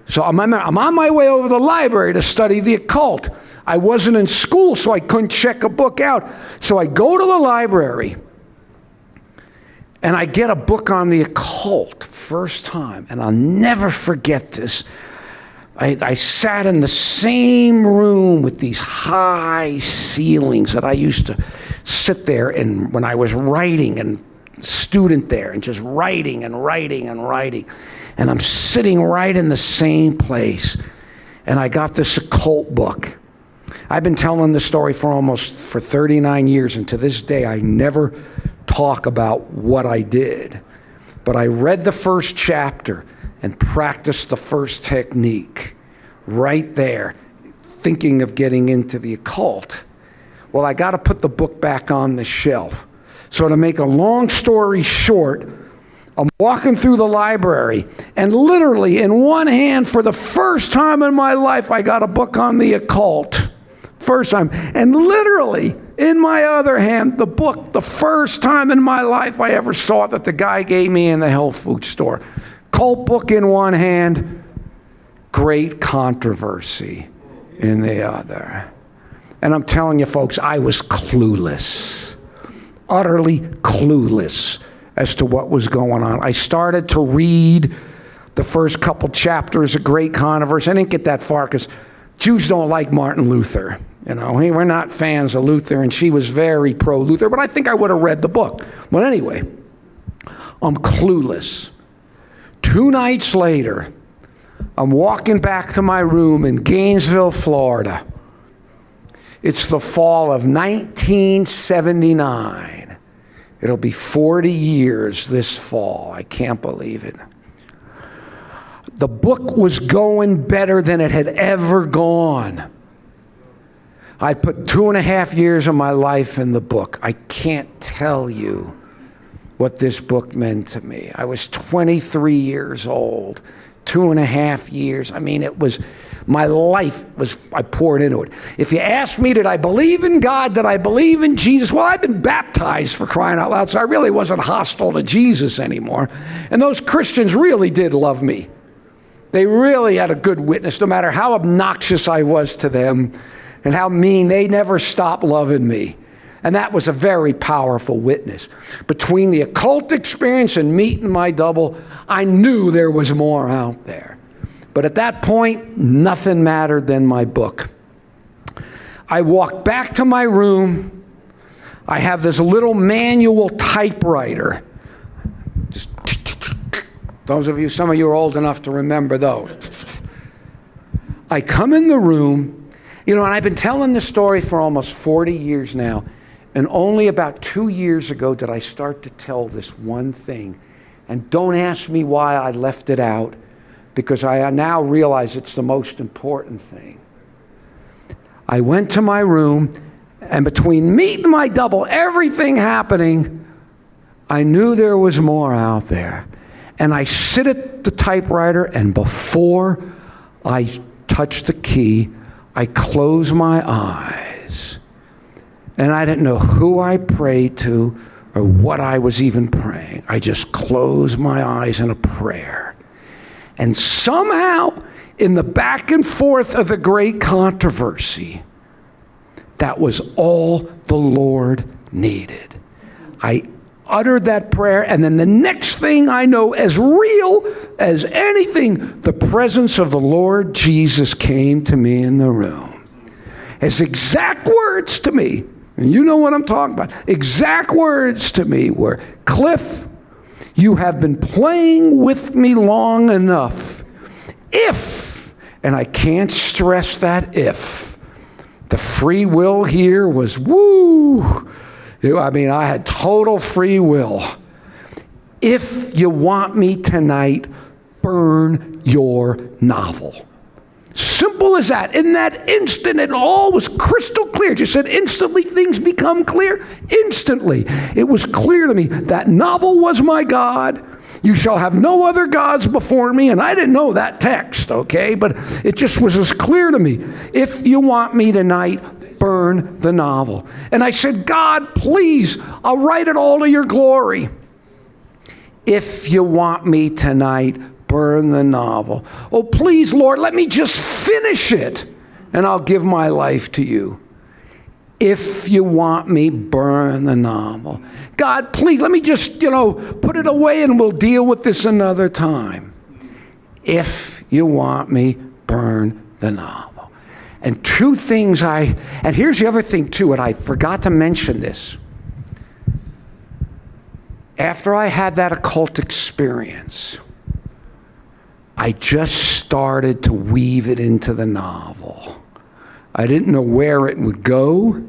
So I'm on my way over to the library to study the occult. I wasn't in school, so I couldn't check a book out. So I go to the library, and I get a book on the occult, first time. And I'll never forget this. I sat in the same room with these high ceilings that I used to sit there, and when I was writing and student there and just writing and writing and writing, and I'm sitting right in the same place, and I got this occult book. I've been telling this story for 39 years, and to this day I never talk about what I did. But I read the first chapter and practiced the first technique right there, thinking of getting into the occult. Well, I got to put the book back on the shelf. So to make a long story short, I'm walking through the library, and literally in one hand, for the first time in my life, I got a book on the occult. First time. And literally in my other hand, the book, the first time in my life I ever saw it, that the guy gave me in the health food store. Cult book in one hand, great controversy in the other. And I'm telling you folks, I was clueless, utterly clueless as to what was going on. I started to read the first couple chapters of Great Controversy. I didn't get that far because Jews don't like Martin Luther. You know, we're not fans of Luther, and she was very pro-Luther, but I think I would have read the book. But anyway, I'm clueless. 2 nights later, I'm walking back to my room in Gainesville, Florida. It's the fall of 1979. It'll be 40 years this fall. I can't believe it. The book was going better than it had ever gone. I put 2.5 years of my life in the book. I can't tell you what this book meant to me. I was 23 years old, 2.5 years. I mean, it was, my life was, I poured into it. If you ask me, did I believe in God? Did I believe in Jesus? Well, I've been baptized, for crying out loud, so I really wasn't hostile to Jesus anymore. And those Christians really did love me. They really had a good witness, no matter how obnoxious I was to them and how mean, they never stopped loving me. And that was a very powerful witness. Between the occult experience and meeting my double, I knew there was more out there. But at that point, nothing mattered than my book. I walked back to my room. I have this little manual typewriter. Just, those of you, some of you are old enough to remember those. I come in the room, you know, and I've been telling this story for almost 40 years now, and only about 2 years ago did I start to tell this one thing. And don't ask me why I left it out, because I now realize it's the most important thing. I went to my room, and between meeting my double, everything happening, I knew there was more out there. And I sit at the typewriter, and before I touch the key, I close my eyes. And I didn't know who I prayed to or what I was even praying. I just closed my eyes in a prayer. And somehow, in the back and forth of the great controversy, that was all the Lord needed. I uttered that prayer, and then the next thing I know, as real as anything, the presence of the Lord Jesus came to me in the room. His exact words to me, and you know what I'm talking about, exact words to me were, Cliff, you have been playing with me long enough. If, and I can't stress that if, the free will here was, woo, I mean, I had total free will. If you want me tonight, burn your novel. Simple as that. In that instant, it all was crystal clear. Just said instantly things become clear. Instantly. It was clear to me that novel was my God. You shall have no other gods before me. And I didn't know that text, okay? But it just was as clear to me. If you want me tonight, burn the novel. And I said, God, please, I'll write it all to your glory. If you want me tonight, burn the novel. Oh, please, Lord, let me just finish it, and I'll give my life to you. If you want me, burn the novel. God, please, let me just, put it away, and we'll deal with this another time. If you want me, burn the novel. And two things and here's the other thing too, and I forgot to mention this. After I had that occult experience, I just started to weave it into the novel. I didn't know where it would go,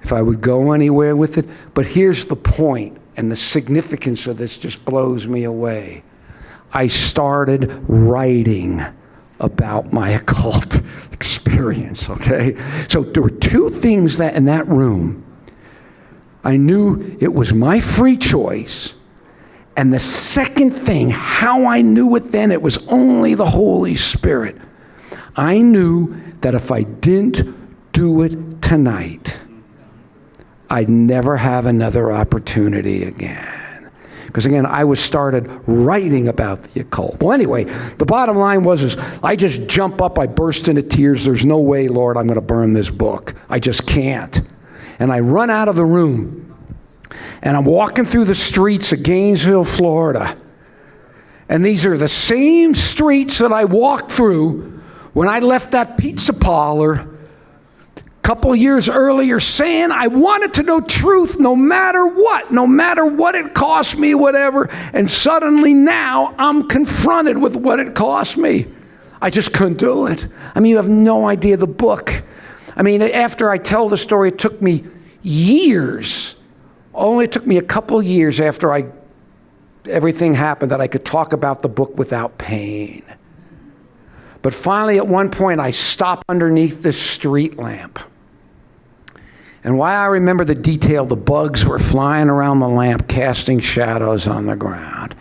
if I would go anywhere with it, but here's the point, and the significance of this just blows me away. I started writing about my occult experience, okay? So there were two things that in that room, I knew it was my free choice. And the second thing, how I knew it then, it was only the Holy Spirit. I knew that if I didn't do it tonight, I'd never have another opportunity again. Because again, I was started writing about the occult. Well, anyway, the bottom line was I just jump up, I burst into tears. There's no way, Lord, I'm going to burn this book. I just can't. And I run out of the room. And I'm walking through the streets of Gainesville, Florida. And these are the same streets that I walked through when I left that pizza parlor a couple years earlier, saying I wanted to know truth no matter what it cost me, whatever. And suddenly now I'm confronted with what it cost me. I just couldn't do it. I mean, you have no idea the book. I mean, after I tell the story, it took me years. Only took me a couple years after everything happened that I could talk about the book without pain. But finally, at one point, I stopped underneath this street lamp. And while I remember the detail, the bugs were flying around the lamp, casting shadows on the ground.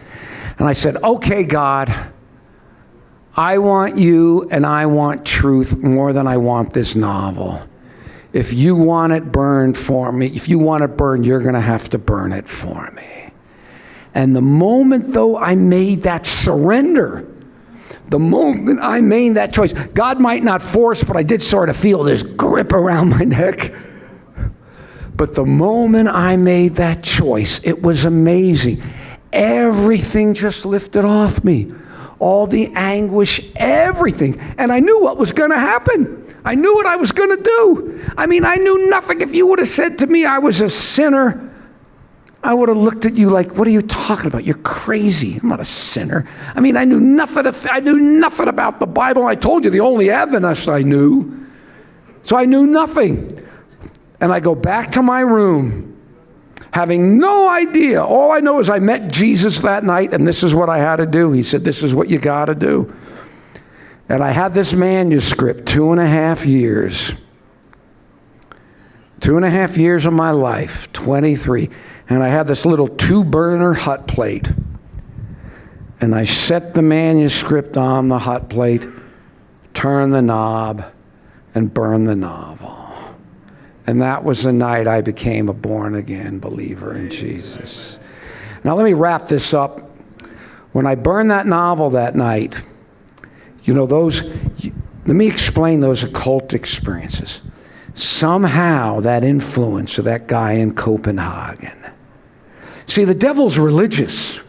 And I said, okay, God, I want you and I want truth more than I want this novel. If you want it burned for me, if you want it burned, you're going to have to burn it for me. And the moment, though, I made that surrender, the moment I made that choice, God might not force, but I did sort of feel this grip around my neck. But the moment I made that choice, it was amazing. Everything just lifted off me. All the anguish, everything. And I knew what was going to happen. I knew what I was going to do. I mean, I knew nothing. If you would have said to me I was a sinner, I would have looked at you like, what are you talking about? You're crazy. I'm not a sinner. I mean, I knew nothing about the Bible. I told you the only Adventist I knew. So I knew nothing. And I go back to my room, having no idea. All I know is I met Jesus that night, and this is what I had to do. He said, this is what you got to do. And I had this manuscript 2.5 years. 2.5 years of my life, 23. And I had this little 2-burner hot plate. And I set the manuscript on the hot plate, turned the knob, and burned the novel. And that was the night I became a born-again believer in Jesus. Now let me wrap this up. When I burned that novel that night, let me explain those occult experiences. Somehow that influence of that guy in Copenhagen. See, the devil's religious.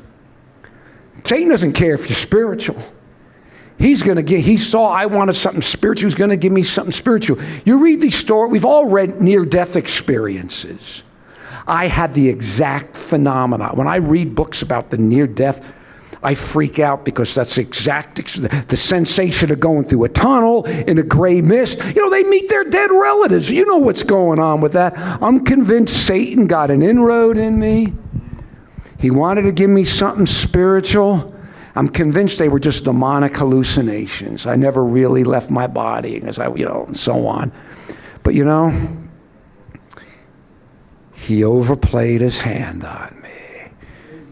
Satan doesn't care if you're spiritual. He saw I wanted something spiritual. He's going to give me something spiritual. You read these stories. We've all read near-death experiences. I had the exact phenomena. When I read books about the near-death, I freak out because that's the sensation of going through a tunnel in a gray mist. They meet their dead relatives. You know what's going on with that. I'm convinced Satan got an inroad in me. He wanted to give me something spiritual. I'm convinced they were just demonic hallucinations. I never really left my body, and so on. But he overplayed his hand on me.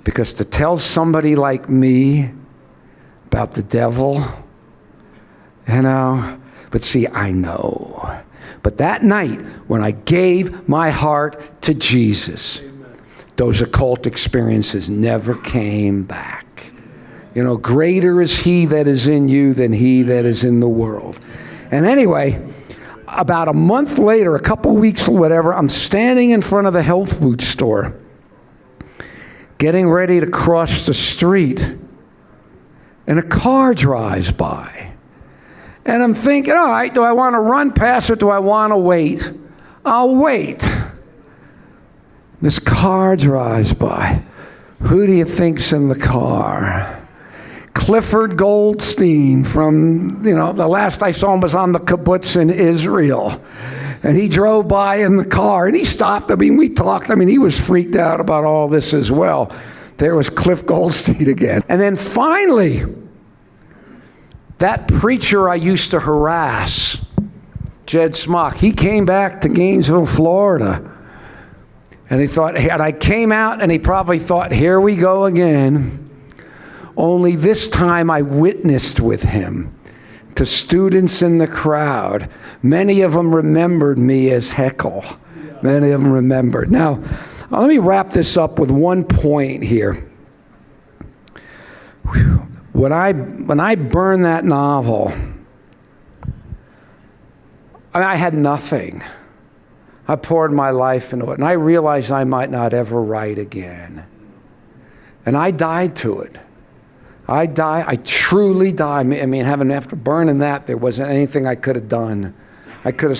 Because to tell somebody like me about the devil, but see, I know. But that night, when I gave my heart to Jesus, those occult experiences never came back. Greater is he that is in you than he that is in the world. And anyway, about a month later, a couple weeks or whatever, I'm standing in front of the health food store, getting ready to cross the street, and a car drives by. And I'm thinking, all right, do I want to run past it? Do I want to wait? I'll wait. This car drives by. Who do you think's in the car? Clifford Goldstein from, the last I saw him was on the kibbutz in Israel. And he drove by in the car, and he stopped. We talked. He was freaked out about all this as well. There was Cliff Goldstein again. And then finally, that preacher I used to harass, Jed Smock, he came back to Gainesville, Florida. And I came out, and he probably thought, here we go again. Only this time I witnessed with him to students in the crowd. Many of them remembered me as Heckle. Many of them remembered. Now, let me wrap this up with one point here. When I burned that novel, I had nothing. I poured my life into it, and I realized I might not ever write again. And I died to it. I truly died. After burning that, there wasn't anything I could have done. I could have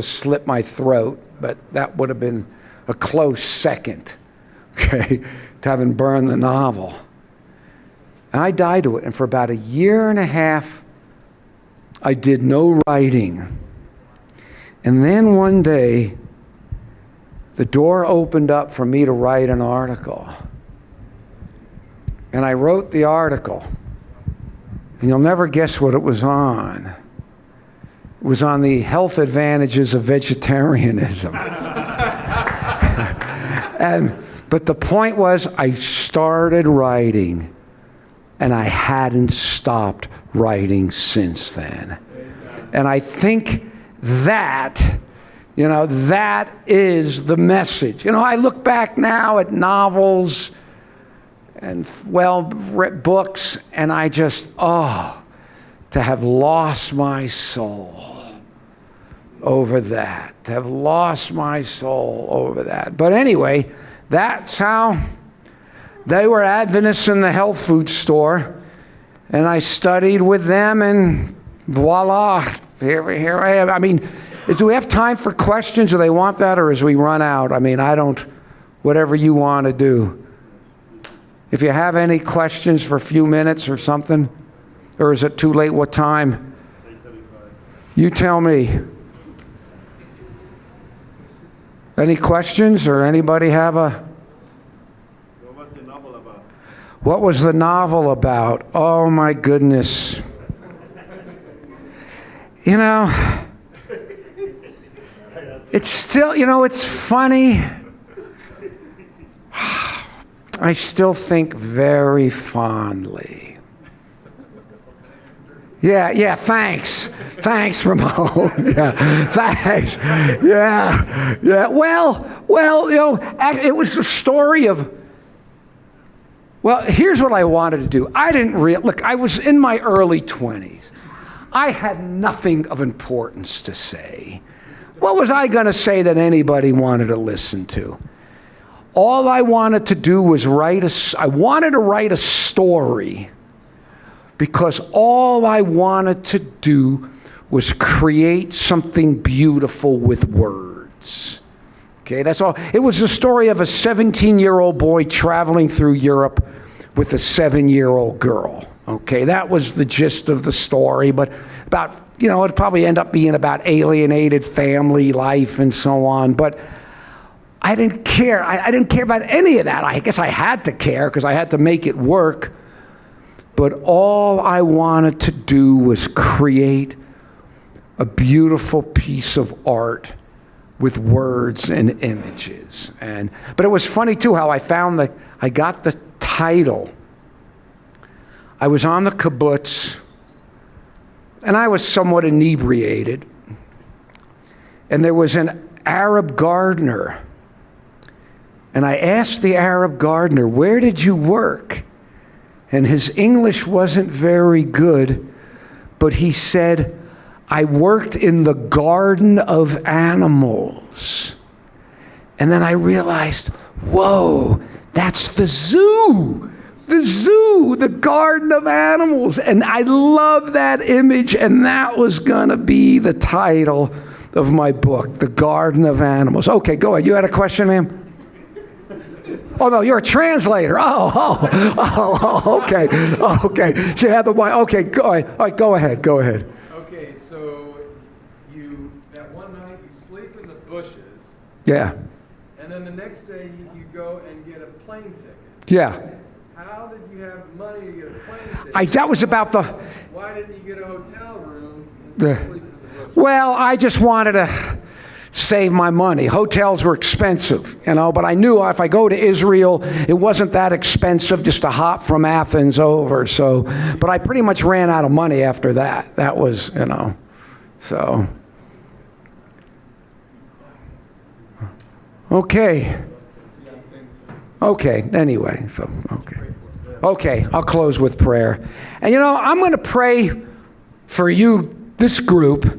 slit my throat, but that would have been a close second, okay, to having burned the novel. And I died to it, and for about a year and a half, I did no writing. And then one day, the door opened up for me to write an article. And I wrote the article. And you'll never guess what it was on. It was on the health advantages of vegetarianism. But the point was, I started writing, and I hadn't stopped writing since then. And I think that is the message. I look back now at novels and books, and I just, to have lost my soul over that. To have lost my soul over that. But anyway, that's how they were Adventists in the health food store, and I studied with them, and voila, here I am. Do we have time for questions? Do they want that, or as we run out? I don't, whatever you want to do. If you have any questions for a few minutes or something, or is it too late? What time? 8:35. You tell me. Any questions, or anybody have a... What was the novel about? What was the novel about? Oh my goodness. It's still, it's funny. I still think very fondly. Yeah, thanks. Thanks, Ramon. Yeah, thanks. Yeah. Well, it was a story of, here's what I wanted to do. I was in my early 20s. I had nothing of importance to say. What was I going to say that anybody wanted to listen to? All I wanted to do was I wanted to write a story, because all I wanted to do was create something beautiful with words. Okay, that's all. It was the story of a 17-year-old boy traveling through Europe with a 7-year-old girl. Okay, that was the gist of the story, but it'd probably end up being about alienated family life and so on, but I didn't care. I didn't care about any of that. I guess I had to care because I had to make it work, but all I wanted to do was create a beautiful piece of art with words and images. But it was funny too how I got the title. I was on the kibbutz, and I was somewhat inebriated, and there was an Arab gardener, and I asked the Arab gardener, "Where did you work?" And his English wasn't very good, but he said, "I worked in the garden of animals." And then I realized, whoa, that's the zoo. The zoo, the garden of animals. And I love that image, and that was going to be the title of my book, The Garden of Animals. Okay, go ahead. You had a question, ma'am? Oh, no, you're a translator. Okay. So you had the mic. Okay, go ahead. All right, go ahead. Okay, so that one night you sleep in the bushes. Yeah. And then the next day you go and get a plane ticket. Yeah. How did you have money to get a plane ticket? That was about the... Why didn't you get a hotel room instead of sleeping in the bushes? Well, I just wanted to save my money. Hotels were expensive, but I knew if I go to Israel, it wasn't that expensive just to hop from Athens over. So, but I pretty much ran out of money after that. That was, so. Okay. Okay, anyway, so, okay. Okay, I'll close with prayer. And I'm going to pray for you, this group.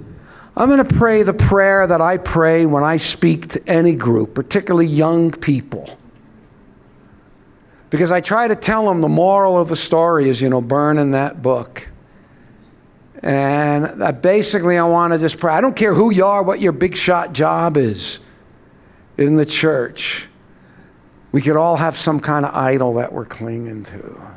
I'm going to pray the prayer that I pray when I speak to any group, particularly young people. Because I try to tell them the moral of the story is, burn in that book. And basically I want to just pray. I don't care who you are, what your big shot job is in the church. We could all have some kind of idol that we're clinging to.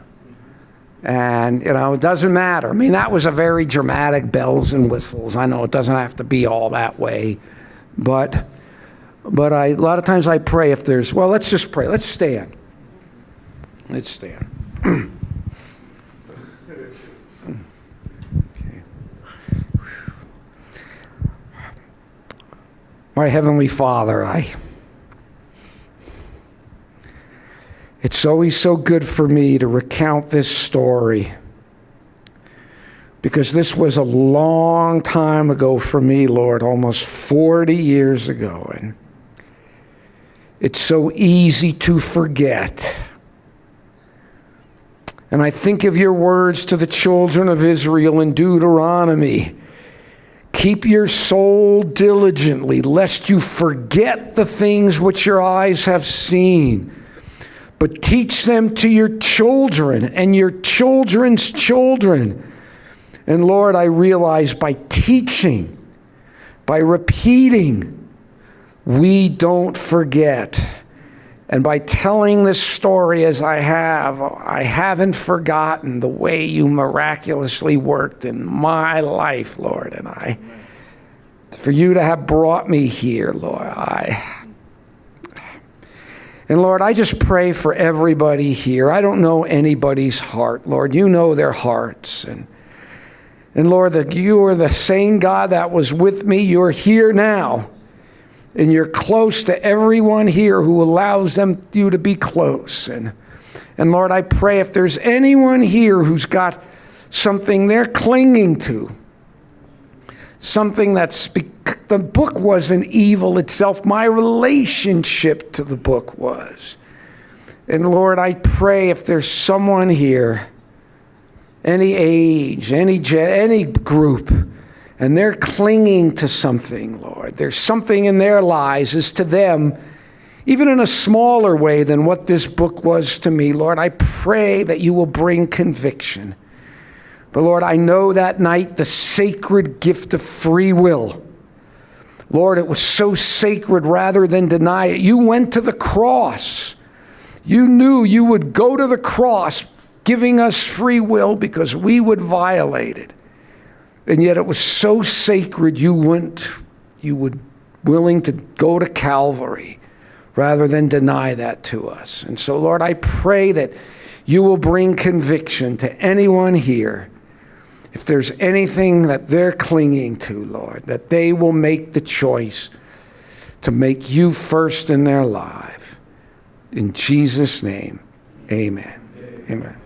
And, it doesn't matter. I mean, that was a very dramatic bells and whistles. I know it doesn't have to be all that way. But a lot of times I pray if there's, well, let's just pray. Let's stand. Let's stand. Okay. My Heavenly Father, it's always so good for me to recount this story because this was a long time ago for me, Lord, almost 40 years ago. And it's so easy to forget. And I think of your words to the children of Israel in Deuteronomy. Keep your soul diligently, lest you forget the things which your eyes have seen. But teach them to your children and your children's children. And Lord, I realize by teaching, by repeating, we don't forget. And by telling this story as I haven't forgotten the way you miraculously worked in my life, Lord. And for you to have brought me here, Lord, And Lord, I just pray for everybody here. I don't know anybody's heart, Lord. You know their hearts. And Lord, that you are the same God that was with me. You're here now. And you're close to everyone here who allows you to be close. And Lord, I pray if there's anyone here who's got something they're clinging to, something the book wasn't evil itself. My relationship to the book was. And Lord, I pray if there's someone here, any age, any group, and they're clinging to something, Lord. There's something in their lives as to them, even in a smaller way than what this book was to me. Lord, I pray that you will bring conviction. But Lord, I know that night the sacred gift of free will. Lord, it was so sacred rather than deny it. You went to the cross. You knew you would go to the cross giving us free will because we would violate it. And yet it was so sacred you would willing to go to Calvary rather than deny that to us. And so, Lord, I pray that you will bring conviction to anyone here. If there's anything that they're clinging to, Lord, that they will make the choice to make you first in their life. In Jesus' name, amen. Amen.